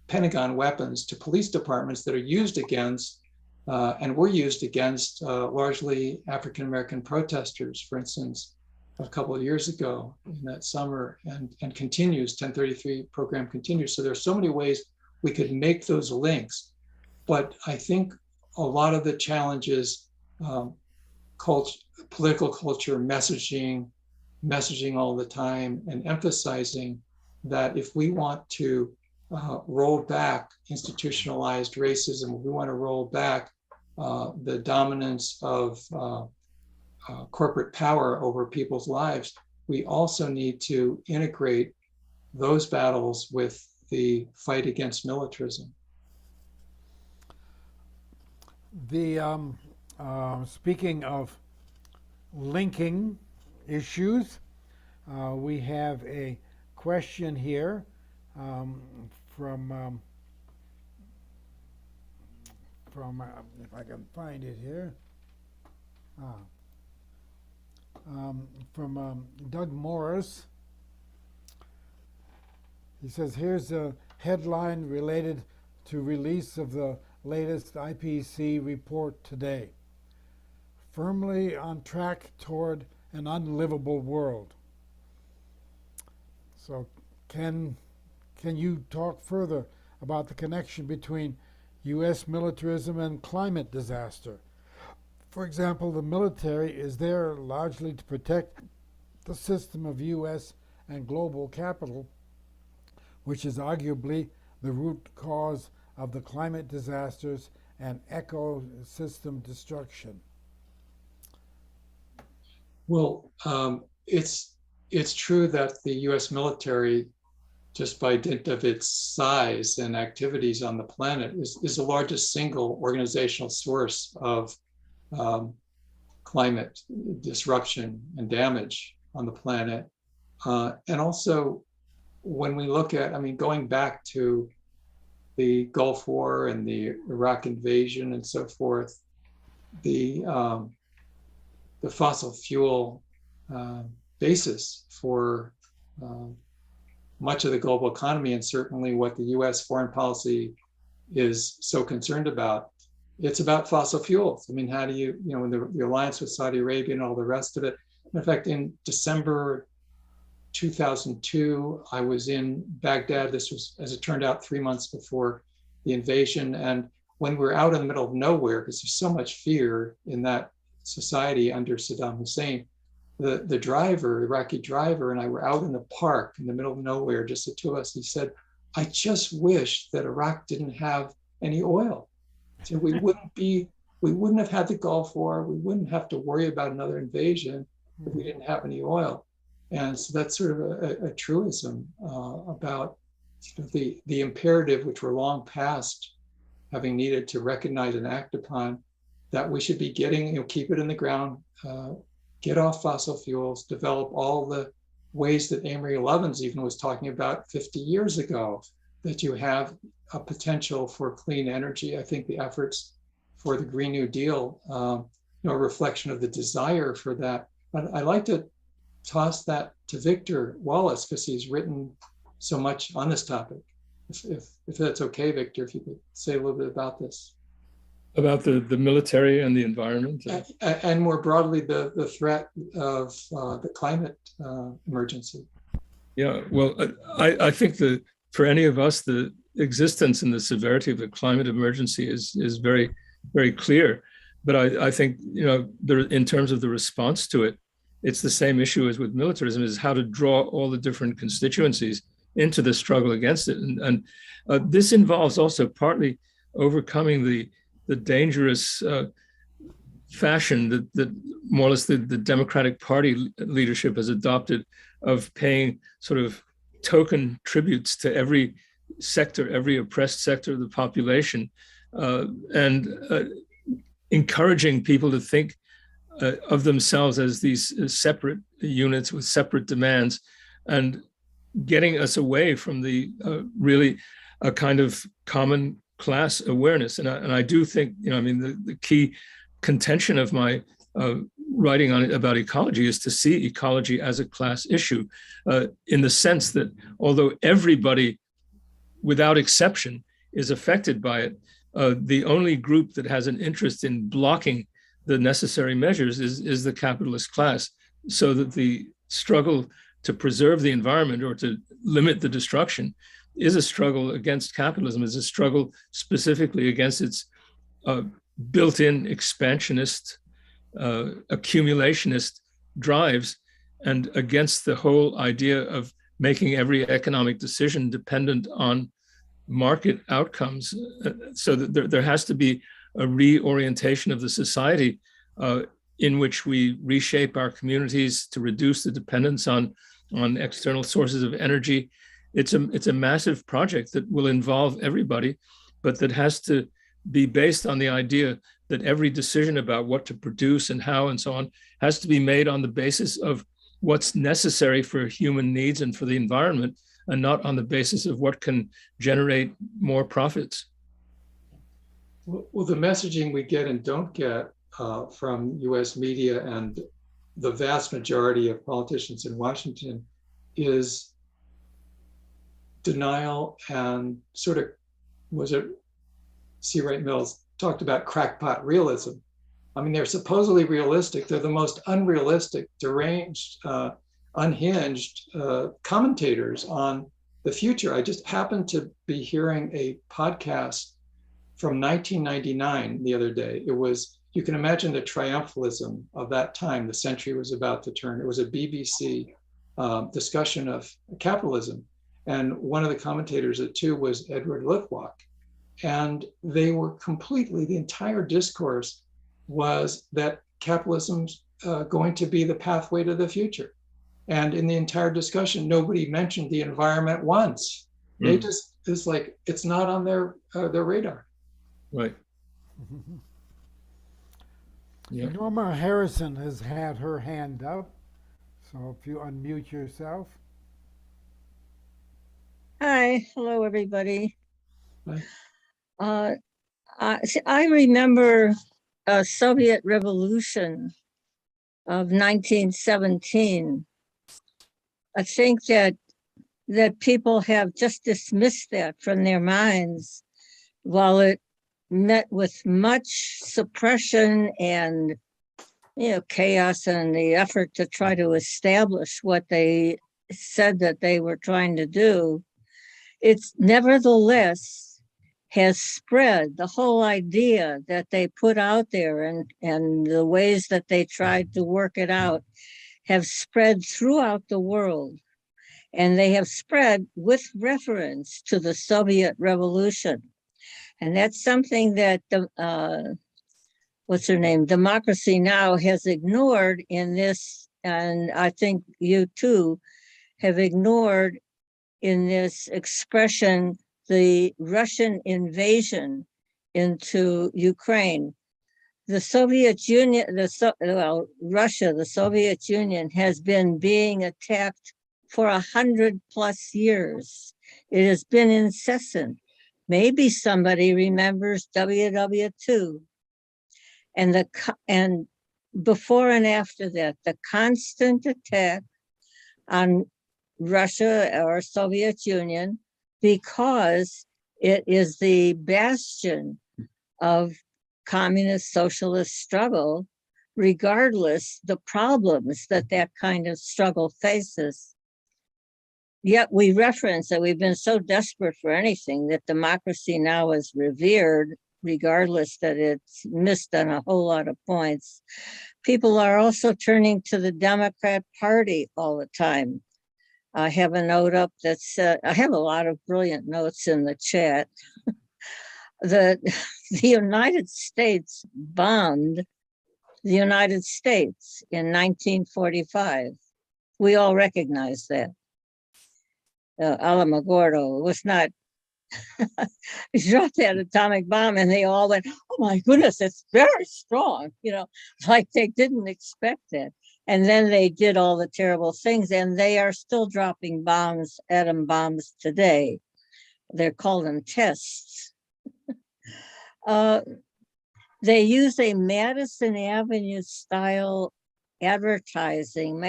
Pentagon weapons to police departments that are used against And were used against largely African-American protesters, for instance, a couple of years ago in that summer, and continues, 1033 program continues. So there's so many ways we could make those links. But I think a lot of the challenges, political culture, messaging all the time, and emphasizing that if we want to roll back institutionalized racism, if we want to roll back the dominance of corporate power over people's lives, we also need to integrate those battles with the fight against militarism. Speaking of linking issues, we have a question here from if I can find it here, from Doug Morris. He says, here's a headline related to release of the latest IPC report today. Firmly on track toward an unlivable world. So can you talk further about the connection between U.S. militarism and climate disaster? For example, the military is there largely to protect the system of U.S. and global capital, which is arguably the root cause of the climate disasters and ecosystem destruction. Well, it's true that the U.S. military, just by dint of its size and activities on the planet, is the largest single organizational source of climate disruption and damage on the planet. And also, when we look at, going back to the Gulf War and the Iraq invasion and so forth, the fossil fuel basis for much of the global economy, and certainly what the US foreign policy is so concerned about, it's about fossil fuels. How do you, the alliance with Saudi Arabia and all the rest of it. In fact, in December 2002, I was in Baghdad. This was, as it turned out, 3 months before the invasion. And when we were out in the middle of nowhere, because there's so much fear in that society under Saddam Hussein, the driver, Iraqi driver, and I were out in the park in the middle of nowhere, just the two of us. He said, I just wish that Iraq didn't have any oil. So we wouldn't have had the Gulf War. We wouldn't have to worry about another invasion if we didn't have any oil. And so that's sort of a truism about the imperative, which we're long past having needed to recognize and act upon, that we should be getting, keep it in the ground, get off fossil fuels, develop all the ways that Amory Lovins even was talking about 50 years ago, that you have a potential for clean energy. I think the efforts for the Green New Deal, a reflection of the desire for that. But I like to toss that to Victor Wallace, because he's written so much on this topic. If that's okay, Victor, if you could say a little bit about this. About the military and the environment? And more broadly, the threat of the climate emergency. Yeah, well, I think that for any of us, the existence and the severity of the climate emergency is very, very clear. But I think, in terms of the response to it, it's the same issue as with militarism, is how to draw all the different constituencies into the struggle against it. And this involves also partly overcoming the dangerous fashion that more or less the Democratic Party leadership has adopted of paying sort of token tributes to every sector, every oppressed sector of the population, and encouraging people to think of themselves as these separate units with separate demands, and getting us away from the really a kind of common class awareness. And I do think, the key contention of my writing on it about ecology is to see ecology as a class issue, in the sense that although everybody, without exception, is affected by it, the only group that has an interest in blocking the necessary measures is the capitalist class, so that the struggle to preserve the environment or to limit the destruction is a struggle against capitalism, is a struggle specifically against its built-in expansionist, accumulationist drives, and against the whole idea of making every economic decision dependent on market outcomes. So that there has to be a reorientation of the society in which we reshape our communities to reduce the dependence on external sources of energy. It's a massive project that will involve everybody, but that has to be based on the idea that every decision about what to produce and how and so on has to be made on the basis of what's necessary for human needs and for the environment, and not on the basis of what can generate more profits. Well, the messaging we get and don't get from US media and the vast majority of politicians in Washington is denial and sort of, was it C. Wright Mills talked about crackpot realism. I mean, they're supposedly realistic. They're the most unrealistic, deranged, unhinged commentators on the future. I just happened to be hearing a podcast from 1999 the other day. It was, you can imagine the triumphalism of that time. The century was about to turn. It was a BBC discussion of capitalism. And one of the commentators at two was Edward Lithwak. And they were completely, the entire discourse was that capitalism's going to be the pathway to the future. And in the entire discussion, nobody mentioned the environment once. They just, it's like, it's not on their radar. Right. Yeah. Norma Harrison has had her hand up. So if you unmute yourself. Hi, hello everybody. Right. I remember a Soviet Revolution of 1917. I think that people have just dismissed that from their minds, while it met with much suppression and chaos and the effort to try to establish what they said that they were trying to do. It's nevertheless has spread. The whole idea that they put out there and the ways that they tried to work it out have spread throughout the world. And they have spread with reference to the Soviet Revolution. And that's something that what's her name? Democracy Now! Has ignored in this, and I think you too have ignored in this expression the Russian invasion into Ukraine. The Soviet Union, Russia, the Soviet Union has been being attacked for 100+ years. It has been incessant. Maybe somebody remembers WW2. And before and after that, the constant attack on Russia or Soviet Union, because it is the bastion of communist socialist struggle, regardless the problems that kind of struggle faces. Yet we reference that we've been so desperate for anything that Democracy Now! Is revered, regardless that it's missed on a whole lot of points. People are also turning to the Democrat Party all the time. I have a note up that said, I have a lot of brilliant notes in the chat. The United States bombed the United States in 1945. We all recognize that. Alamogordo was not, he dropped that atomic bomb and they all went, oh my goodness, it's very strong, like they didn't expect that. And then they did all the terrible things, and they are still dropping bombs, atom bombs today. They're called them tests. They use a Madison Avenue advertising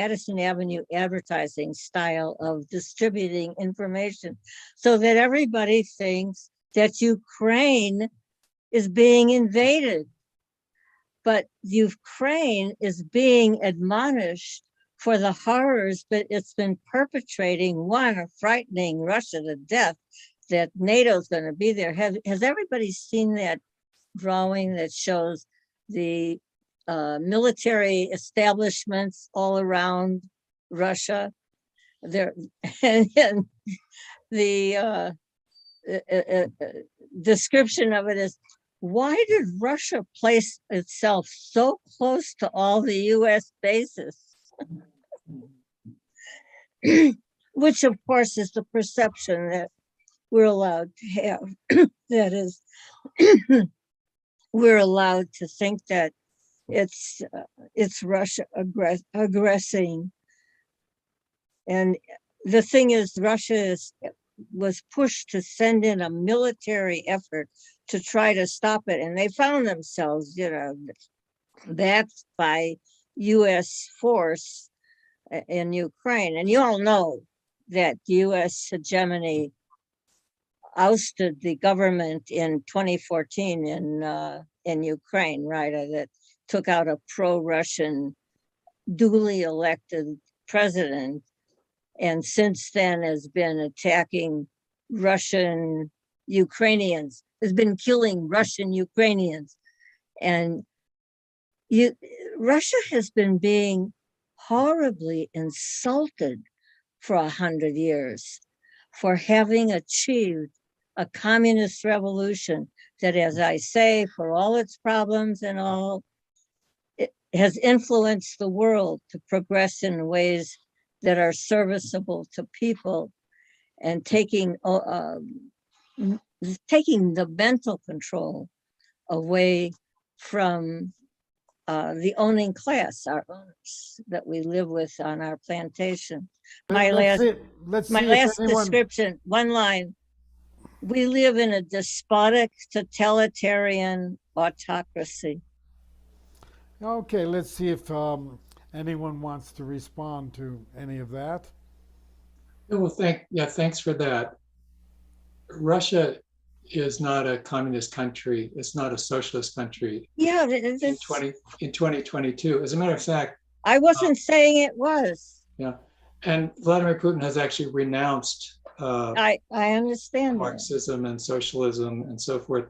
style of distributing information, so that everybody thinks that Ukraine is being invaded. But Ukraine is being admonished for the horrors that it's been perpetrating, one, frightening Russia to death, that NATO's going to be there. Has everybody seen that drawing that shows the military establishments all around Russia? There, and the description of it is, why did Russia place itself so close to all the US bases? Which, of course, is the perception that we're allowed to have. That is, we're allowed to think that it's Russia aggressing. And the thing is, Russia was pushed to send in a military effort to try to stop it. And they found themselves, backed by US force in Ukraine. And you all know that US hegemony ousted the government in 2014 in Ukraine, right? That took out a pro-Russian, duly elected president, and since then has been attacking Russian Ukrainians, has been killing Russian Ukrainians. And Russia has been being horribly insulted for 100 years for having achieved a communist revolution that, as I say, for all its problems and all, it has influenced the world to progress in ways that are serviceable to people, and taking the mental control away from the owning class, our owners that we live with on our plantation. My last description, one line: we live in a despotic, totalitarian autocracy. Okay, let's see if anyone wants to respond to any of that. Well, thanks for that. Russia is not a communist country. It's not a socialist country. Yeah, in 2022. As a matter of fact, I wasn't saying it was. Yeah, and Vladimir Putin has actually renounced I understand Marxism and socialism and so forth.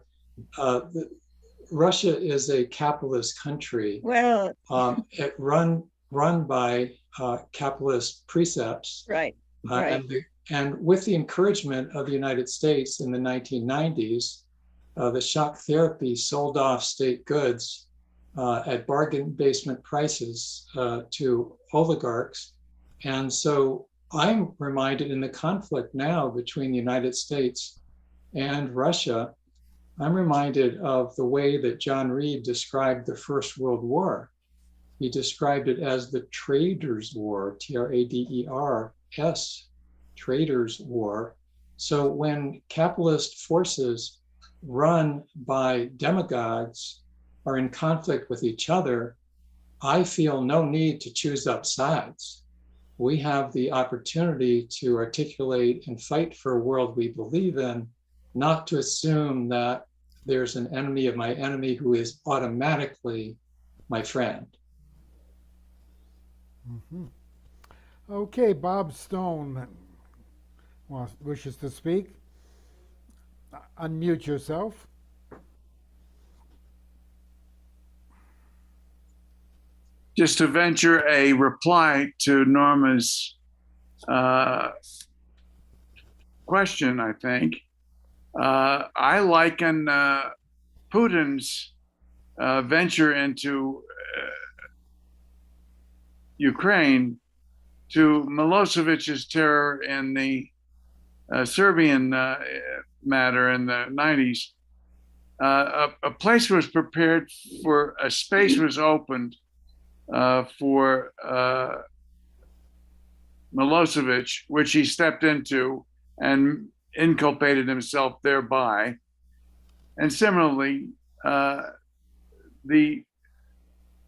Russia is a capitalist country. Well, it run by capitalist precepts. Right. Right. And with the encouragement of the United States in the 1990s, the shock therapy sold off state goods at bargain basement prices to oligarchs. And so I'm reminded, in the conflict now between the United States and Russia, I'm reminded of the way that John Reed described the First World War. He described it as the Traders' War, TRADERS, Traders' War. So when capitalist forces run by demagogues are in conflict with each other, I feel no need to choose up sides. We have the opportunity to articulate and fight for a world we believe in, not to assume that there's an enemy of my enemy who is automatically my friend. Mm-hmm. Okay, Bob Stone wishes to speak. Unmute yourself. Just to venture a reply to Norma's question, I think. I liken Putin's venture into Ukraine to Milosevic's terror in the Serbian matter in the 90s. A place was prepared for, a space was opened for Milosevic, which he stepped into and inculpated himself thereby. And similarly, the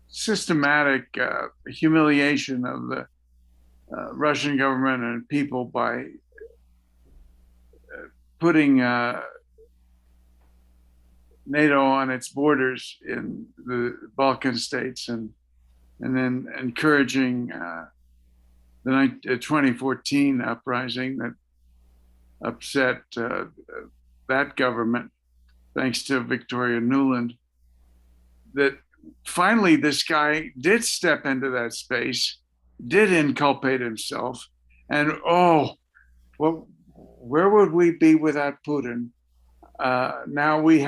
systematic humiliation of the Russian government and people by NATO on its borders in the Balkan states, and then encouraging the 2014 uprising that upset that government, thanks to Victoria Nuland, that finally this guy did step into that space, did inculpate himself, and well, where would we be without Putin? Now we've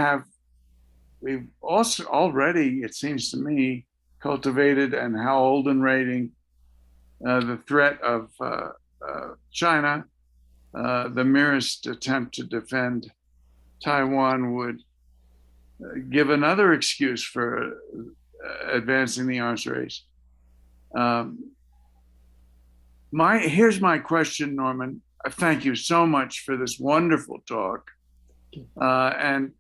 also already, it seems to me, cultivated and held in rating the threat of China. The merest attempt to defend Taiwan would give another excuse for advancing the arms race. Here's my question, Norman. Thank you so much for this wonderful talk, and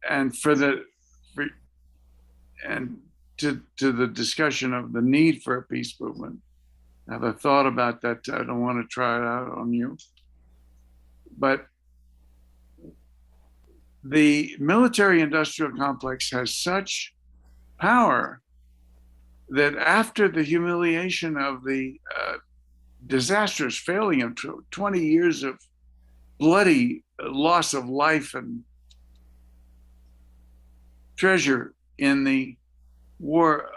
to the discussion of the need for a peace movement. I have a thought about that. I don't want to try it out on you, but the military-industrial complex has such power that after the humiliation of the disastrous failing of 20 years of bloody loss of life and treasure in the war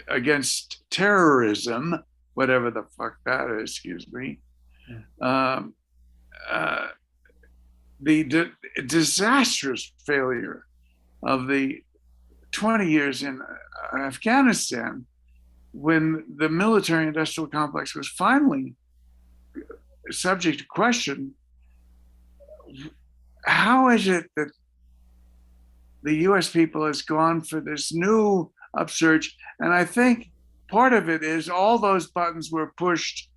against terrorism, whatever the fuck that is, excuse me, the disastrous failure of the 20 years in Afghanistan, when the military-industrial complex was finally subject to question, how is it that the US people has gone for this new upsurge? And I think part of it is all those buttons were pushed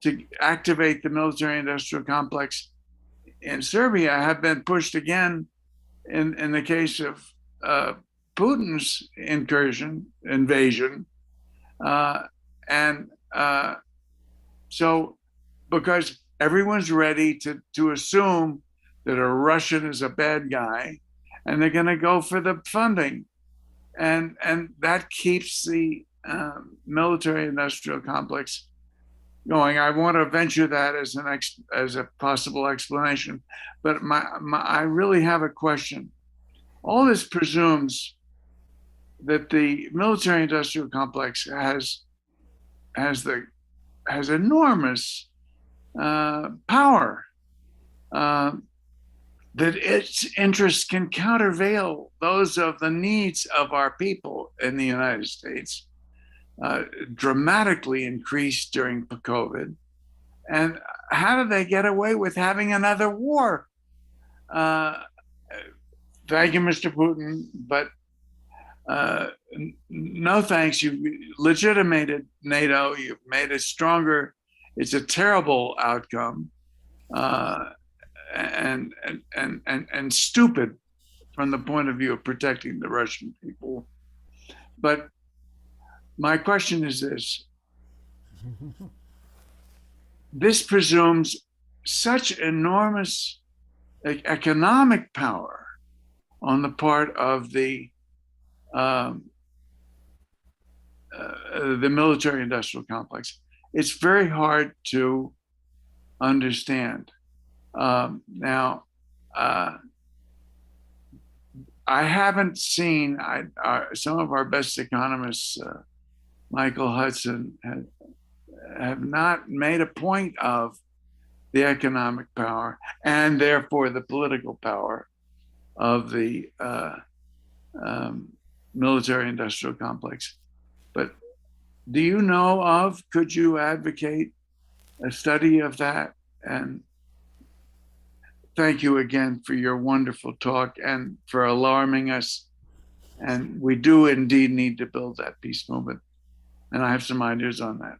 to activate the military-industrial complex in Serbia have been pushed again in the case of Putin's invasion. So because everyone's ready to assume that a Russian is a bad guy, and they're going to go for the funding, and that keeps the military-industrial complex going. I want to venture that as a possible explanation, but I really have a question. All this presumes that the military-industrial complex has enormous power, that its interests can countervail those of the needs of our people in the United States, dramatically increased during COVID. And how did they get away with having another war? Thank you, Mr. Putin, but no thanks. You've legitimated NATO. You've made it stronger. It's a terrible outcome, and stupid from the point of view of protecting the Russian people. But my question is this: this presumes such enormous economic power on the part of the military-industrial complex. It's very hard to understand. Now, I haven't seen, some of our best economists, Michael Hudson, have not made a point of the economic power and therefore the political power of the military-industrial complex. But do you know of, could you advocate a study of that? And thank you again for your wonderful talk and for alarming us. And we do indeed need to build that peace movement. And I have some ideas on that.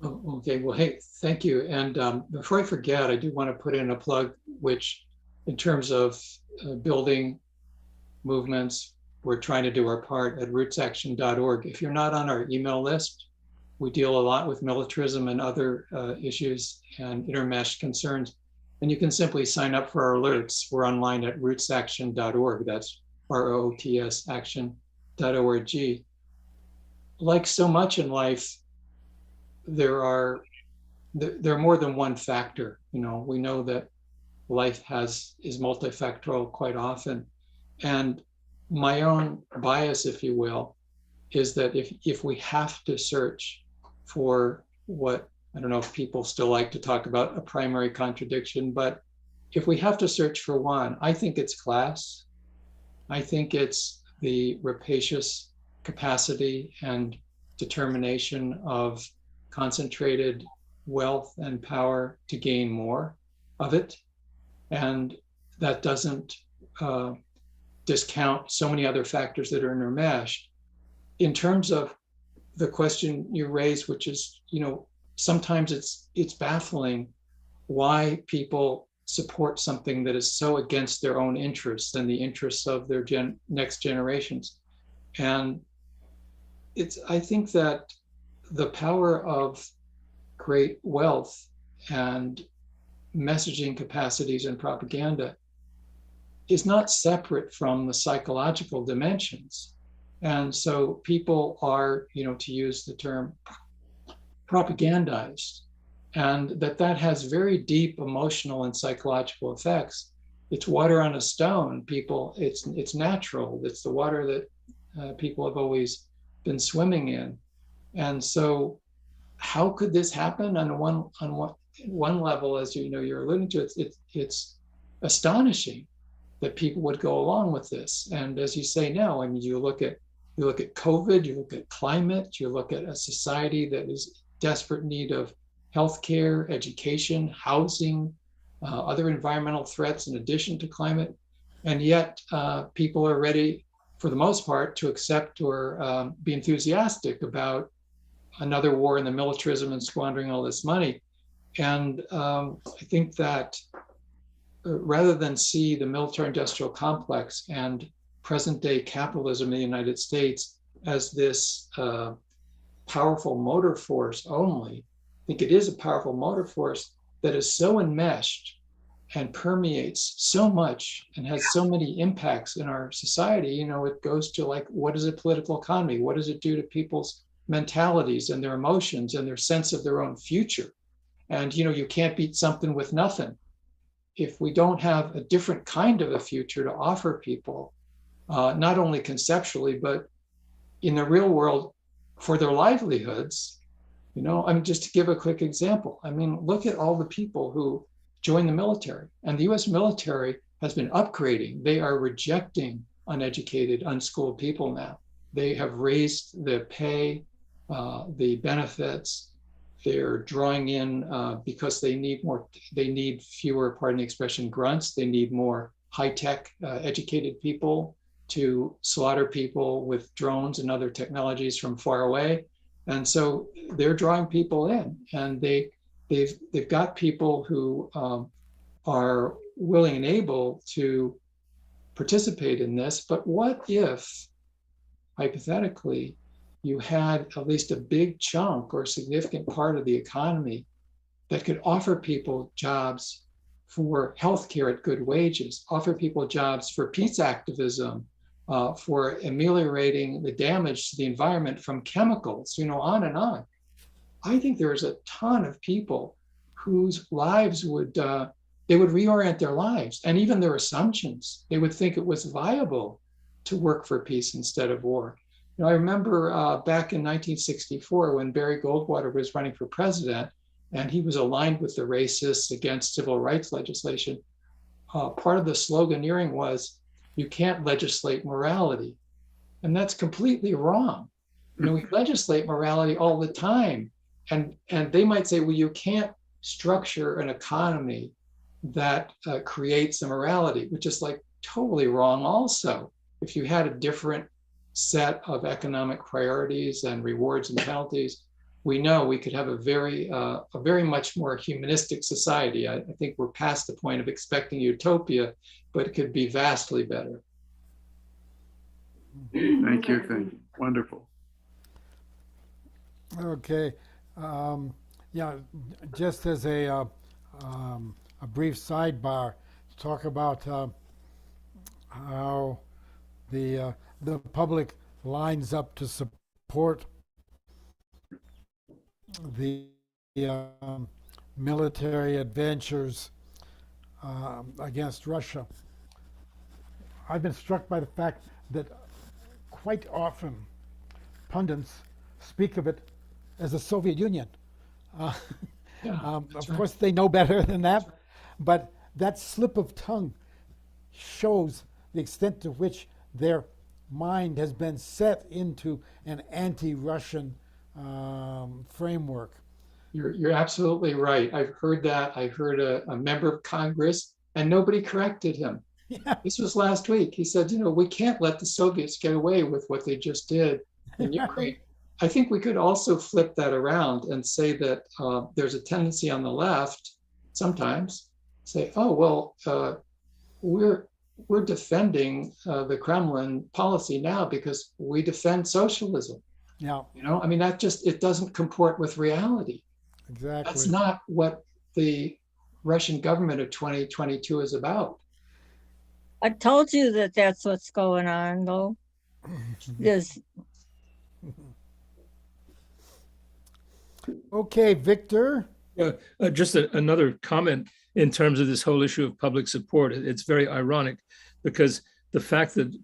Oh, okay, well, hey, thank you. And before I forget, I do want to put in a plug, which in terms of building movements, we're trying to do our part at rootsaction.org. If you're not on our email list, we deal a lot with militarism and other issues and intermesh concerns. And you can simply sign up for our alerts. We're online at rootsaction.org. That's ROTS action.org. Like so much in life, there are more than one factor. We know that life is multifactorial quite often. And my own bias, if you will, is that if we have to search for what, I don't know if people still like to talk about a primary contradiction, but if we have to search for one, I think it's class. I think it's the rapacious capacity and determination of concentrated wealth and power to gain more of it. And that doesn't discount so many other factors that are intermeshed. In terms of the question you raised, which is, sometimes it's baffling why people support something that is so against their own interests and the interests of their next generations. And I think that the power of great wealth and messaging capacities and propaganda is not separate from the psychological dimensions. And so people are, to use the term, propagandized, and that has very deep emotional and psychological effects. It's water on a stone. It's natural. It's the water that people have always been swimming in. And so how could this happen? On one level, as you're alluding to, it's astonishing that people would go along with this. And as you say now, you look at COVID, you look at climate, you look at a society that is desperate need of healthcare, education, housing, other environmental threats in addition to climate. And yet people are ready, for the most part, to accept or be enthusiastic about another war and the militarism and squandering all this money. And I think that rather than see the military-industrial complex and present-day capitalism in the United States as this powerful motor force only, I think it is a powerful motor force that is so enmeshed and permeates so much and has so many impacts in our society. It goes to, like, what is a political economy? What does it do to people's mentalities and their emotions and their sense of their own future? And you can't beat something with nothing. If we don't have a different kind of a future to offer people, not only conceptually, but in the real world for their livelihoods, just to give a quick example, look at all the people who join the military, and the US military has been upgrading. They are rejecting uneducated, unschooled people now. They have raised the pay, the benefits. They're drawing in because they need fewer, pardon the expression, grunts. They need more high-tech educated people to slaughter people with drones and other technologies from far away. And so they're drawing people in, and they've got people who are willing and able to participate in this. But what if, hypothetically, you had at least a big chunk or significant part of the economy that could offer people jobs for healthcare at good wages, offer people jobs for peace activism, for ameliorating the damage to the environment from chemicals, on and on. I think there's a ton of people whose lives would reorient their lives and even their assumptions. They would think it was viable to work for peace instead of war. I remember back in 1964 when Barry Goldwater was running for president, and he was aligned with the racists against civil rights legislation. Part of the sloganeering was, "You can't legislate morality." And that's completely wrong. We legislate morality all the time. And they might say, well, you can't structure an economy that creates immorality, which is like totally wrong also. If you had a different set of economic priorities and rewards and penalties, we know we could have a very much more humanistic society. I think we're past the point of expecting utopia, but it could be vastly better. Thank you. Wonderful. Okay. Just as a brief sidebar, to talk about how the public lines up to support the military adventures against Russia. I've been struck by the fact that quite often pundits speak of it as the Soviet Union. Of course, they know better than that, but that slip of tongue shows the extent to which their mind has been set into an anti-Russian framework. You're absolutely right. I've heard that. I heard a member of Congress, and nobody corrected him. Yeah. This was last week. He said, we can't let the Soviets get away with what they just did in Ukraine. I think we could also flip that around and say that there's a tendency on the left sometimes say, oh, well, we're defending the Kremlin policy now because we defend socialism. Yeah. I mean, it doesn't comport with reality. Exactly. That's not what the Russian government of 2022 is about. I told you that that's what's going on, though. There's Okay, Victor. Just another comment in terms of this whole issue of public support. It's very ironic because the fact that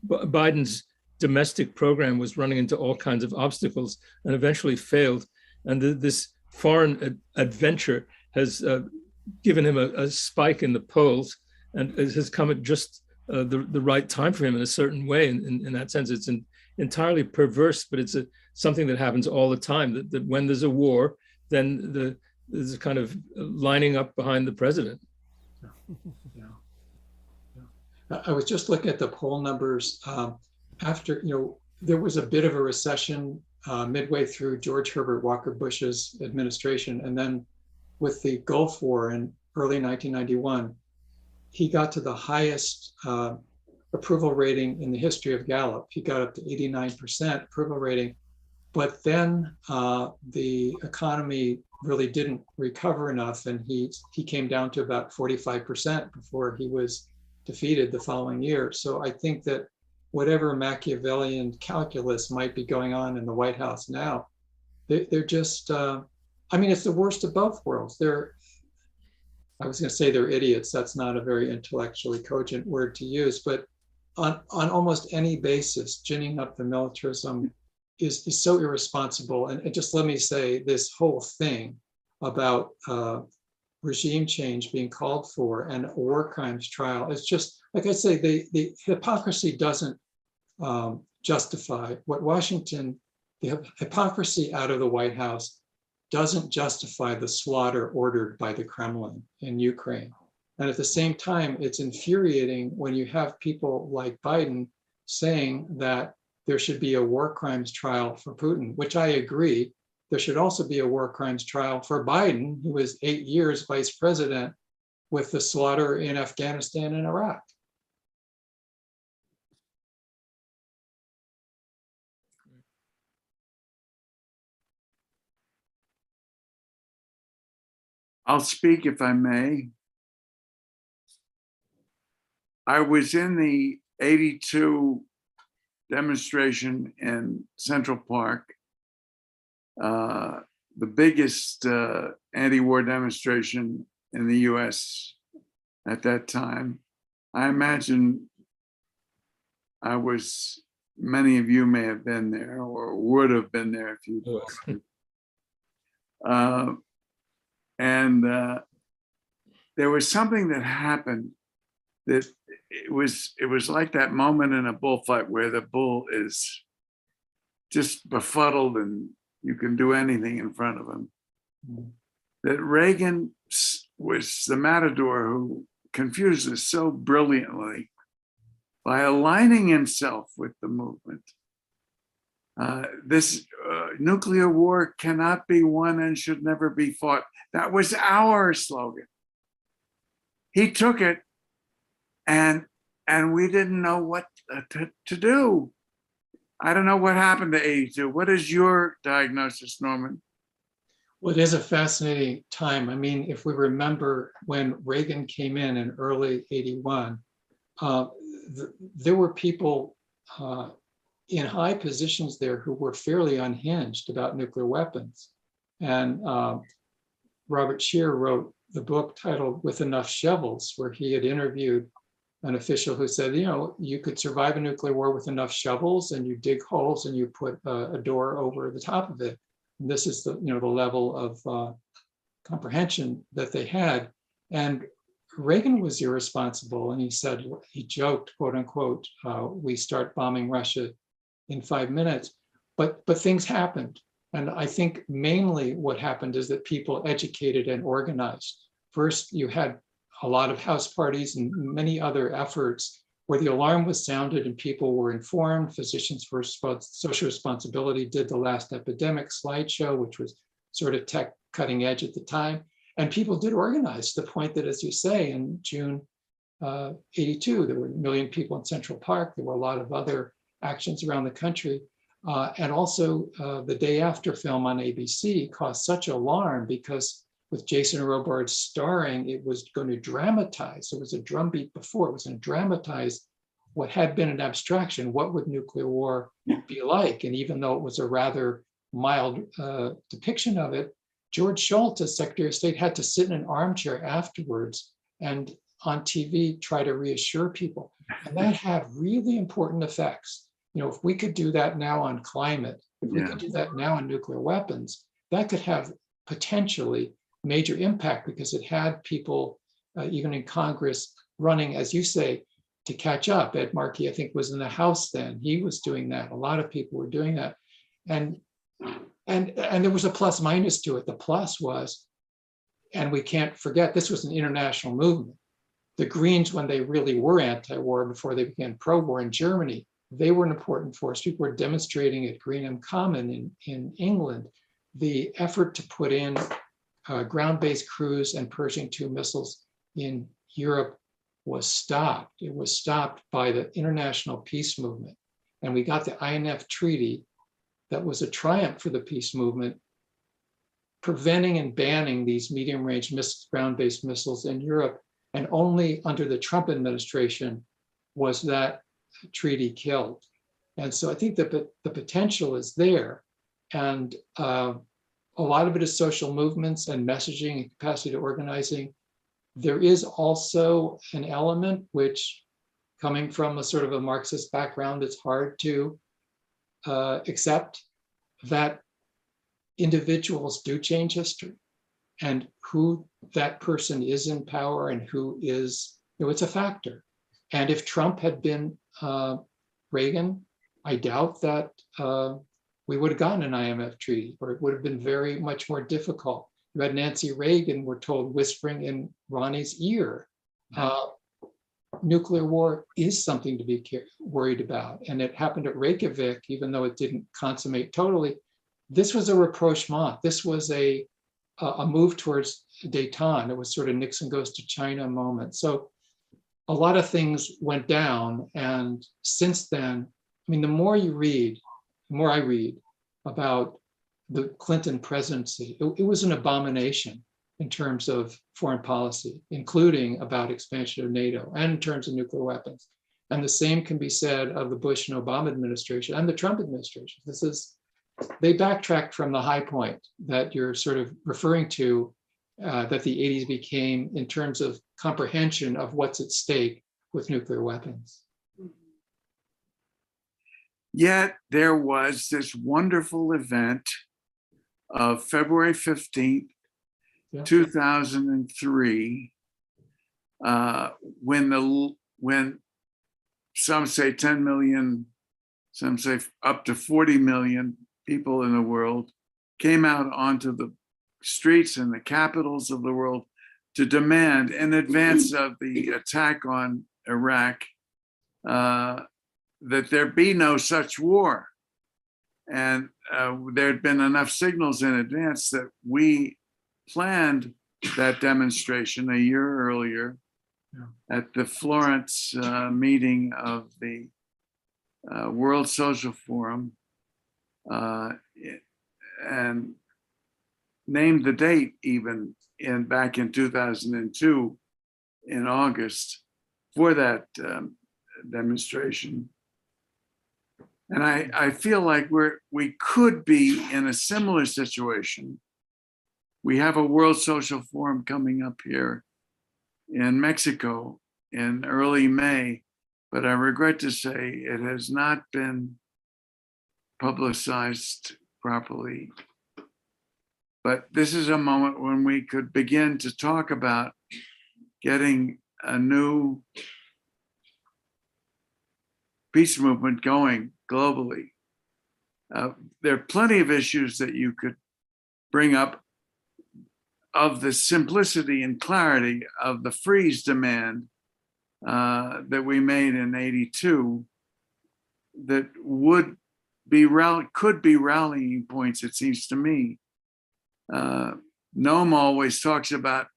Biden's domestic program was running into all kinds of obstacles and eventually failed, and this foreign adventure has given him a spike in the polls, and it has come at just the right time for him in a certain way. In that sense, it's entirely perverse, but it's something that happens all the time, that when there's a war, then there's a kind of lining up behind the president. I was just looking at the poll numbers after, there was a bit of a recession midway through George Herbert Walker Bush's administration. And then with the Gulf War in early 1991, he got to the highest approval rating in the history of Gallup. He got up to 89% approval rating. But then the economy really didn't recover enough, and he came down to about 45% before he was defeated the following year. So I think that whatever Machiavellian calculus might be going on in the White House now, they're just, it's the worst of both worlds. I was going to say they're idiots. That's not a very intellectually cogent word to use, but on almost any basis, ginning up the militarism is so irresponsible. And just let me say, this whole thing about regime change being called for and a war crimes trial, it's just, like I say, the hypocrisy doesn't justify what Washington, the hypocrisy out of the White House doesn't justify the slaughter ordered by the Kremlin in Ukraine. And at the same time, it's infuriating when you have people like Biden saying that there should be a war crimes trial for Putin, which I agree. There should also be a war crimes trial for Biden, who was 8 years vice president with the slaughter in Afghanistan and Iraq. I'll speak if I may. I was in the 82 demonstration in Central Park, the biggest anti-war demonstration in the US at that time. I imagine many of you may have been there or would have been there if you and there was something that happened that it was like that moment in a bullfight where the bull is just befuddled and you can do anything in front of him. That Reagan was the matador who confused us so brilliantly by aligning himself with the movement. This nuclear war cannot be won and should never be fought. That was our slogan. He took it and we didn't know what to do. I don't know what happened to 82. What is your diagnosis, Norman? Well, it is a fascinating time. I mean, if we remember when Reagan came in early 81, there were people in high positions there who were fairly unhinged about nuclear weapons. And Robert Scheer wrote the book titled With Enough Shovels, where he had interviewed an official who said, you know, you could survive a nuclear war with enough shovels, and you dig holes and you put a door over the top of it. And this is the, you know, the level of comprehension that they had. And Reagan was irresponsible, and he said, he joked, quote unquote, we start bombing Russia in 5 minutes, but things happened. And I think mainly what happened is that people educated and organized. First, you had a lot of house parties and many other efforts where the alarm was sounded and people were informed. Physicians for Social Responsibility did the Last Epidemic slideshow, which was sort of tech cutting edge at the time. And people did organize to the point that, as you say, in June 82, there were 1 million people in Central Park. There were a lot of other actions around the country. And also the Day After film on ABC caused such alarm because with Jason Robards starring, it was going to dramatize. It was a drumbeat before. It was going to dramatize what had been an abstraction. What would nuclear war be like? And even though it was a rather mild depiction of it, George Shultz, as Secretary of State, had to sit in an armchair afterwards and on TV try to reassure people. And that had really important effects. You know, if we could do that now on climate, if we could do that now on nuclear weapons, that could have potentially major impact because it had people, even in Congress, running, as you say, to catch up. Ed Markey, I think, was in the House then. He was doing that. A lot of people were doing that. And there was a plus minus to it. The plus was, and we can't forget, this was an international movement. The Greens, when they really were anti-war before they began pro-war in Germany, they were an important force. People were demonstrating at Greenham Common in England. The effort to put in ground-based cruise and Pershing II missiles in Europe was stopped. It was stopped by the international peace movement. And we got the INF Treaty that was a triumph for the peace movement, preventing and banning these medium-range ground-based missiles in Europe. And only under the Trump administration was that treaty killed. And so I think that the potential is there. And a lot of it is social movements and messaging and capacity to organizing. There is also an element which, coming from a sort of a Marxist background, it's hard to accept, that individuals do change history, and who that person is in power and who is, you know, it's a factor. And if Trump had been Reagan, I doubt that we would have gotten an IMF treaty, or it would have been very much more difficult. You had Nancy Reagan, we're told, whispering in Ronnie's ear, nuclear war is something to be worried about. And it happened at Reykjavik, even though it didn't consummate totally. This was a rapprochement. This was a move towards détente. It was sort of Nixon goes to China moment. So a lot of things went down. And since then, I mean, the more you read, the more I read about the Clinton presidency, it was an abomination in terms of foreign policy, including about expansion of NATO and in terms of nuclear weapons. And the same can be said of the Bush and Obama administration and the Trump administration. They backtracked from the high point that you're sort of referring to, that the 80s became in terms of comprehension of what's at stake with nuclear weapons. Yet there was this wonderful event of February 15th, 2003, when some say 10 million, some say up to 40 million people in the world came out onto the streets in the capitals of the world to demand, in advance of the attack on Iraq, that there be no such war. And there had been enough signals in advance that we planned that demonstration a year earlier at the Florence meeting of the World Social Forum, and named the date even back in 2002 in August for that demonstration. And I feel like we could be in a similar situation. We have a World Social Forum coming up here in Mexico in early May, but I regret to say it has not been publicized properly. But this is a moment when we could begin to talk about getting a new peace movement going globally. There are plenty of issues that you could bring up of the simplicity and clarity of the freeze demand that we made in '82 that could be rallying points, it seems to me. Noam always talks about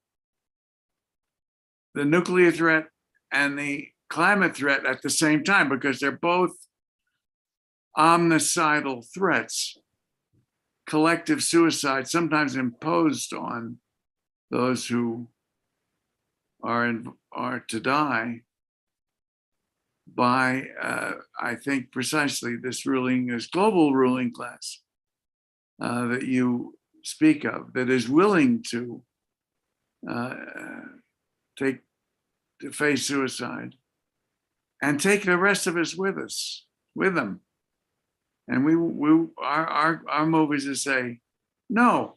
the nuclear threat and the climate threat at the same time because they're both omnicidal threats, collective suicide, sometimes imposed on those who are to die by, I think, precisely this global ruling class that you speak of, that is willing to face suicide and take the rest of us with them. And our move is to say, no,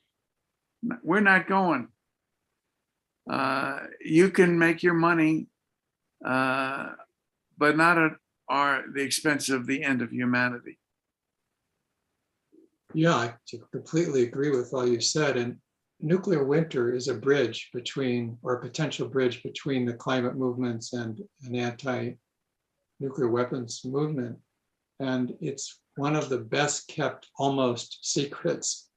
we're not going. You can make your money, but not at the expense of the end of humanity. Yeah, I completely agree with all you said. And nuclear winter is a bridge between, or a potential bridge between the climate movements and an anti-nuclear weapons movement. And it's one of the best kept almost secrets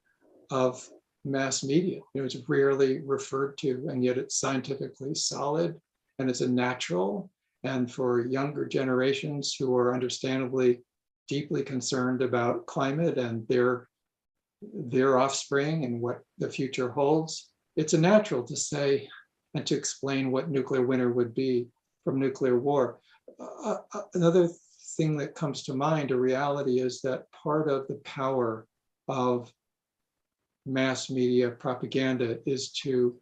of mass media. It's rarely referred to, and yet it's scientifically solid and it's a natural. And for younger generations who are understandably deeply concerned about climate and their offspring and what the future holds, it's a natural to say and to explain what nuclear winter would be from nuclear war. Another thing that comes to mind, a reality, is that part of the power of mass media propaganda is to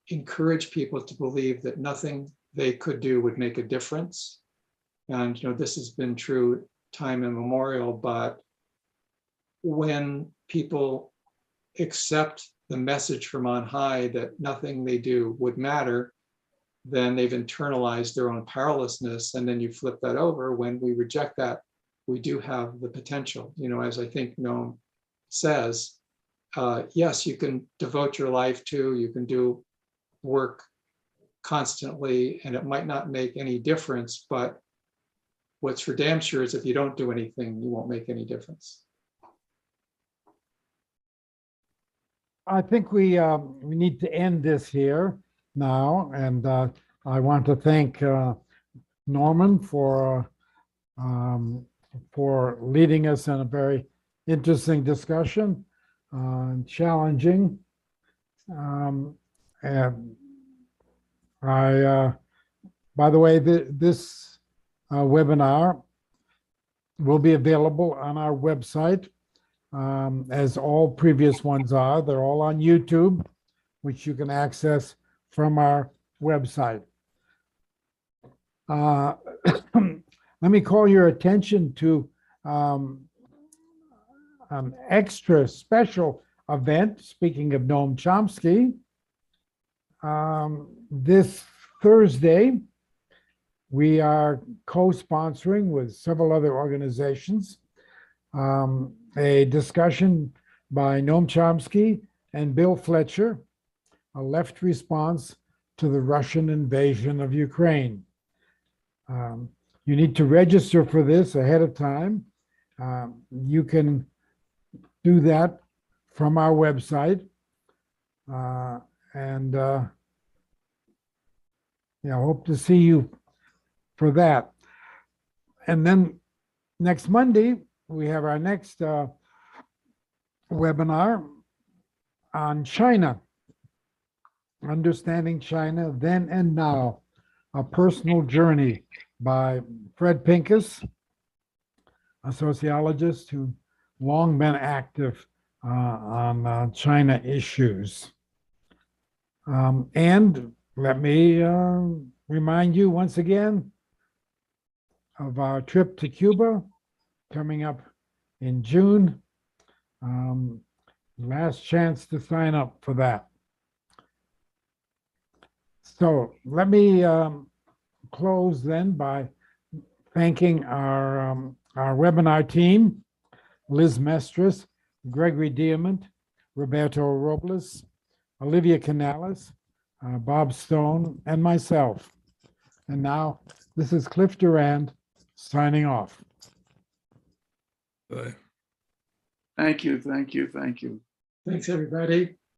encourage people to believe that nothing they could do would make a difference. And this has been true time immemorial, but when people accept the message from on high that nothing they do would matter, then they've internalized their own powerlessness. And then you flip that over. When we reject that, we do have the potential, as I think Noam says, yes, you can devote your life to, you can do work constantly, and it might not make any difference, but what's for damn sure is if you don't do anything, you won't make any difference. I think we need to end this here now, and I want to thank Norman for leading us in a very interesting discussion, challenging. And by the way, this webinar will be available on our website, as all previous ones are. They're all on YouTube, which you can access from our website. Let me call your attention to an extra special event. Speaking of Noam Chomsky, this Thursday, we are co-sponsoring with several other organizations a discussion by Noam Chomsky and Bill Fletcher, a left response to the Russian invasion of Ukraine. You need to register for this ahead of time. You can do that from our website. And hope to see you for that. And then next Monday, we have our next webinar on China, Understanding China Then and Now, a Personal Journey by Fred Pincus. a sociologist who long been active on China issues. And let me remind you once again of our trip to Cuba coming up in June. Last chance to sign up for that. So let me close then by thanking our webinar team, Liz Mestris, Gregory Diamond, Roberto Robles, Olivia Canales, Bob Stone, and myself. And now this is Cliff Durand signing off. Bye. Thank you, thank you, thank you. Thanks, everybody.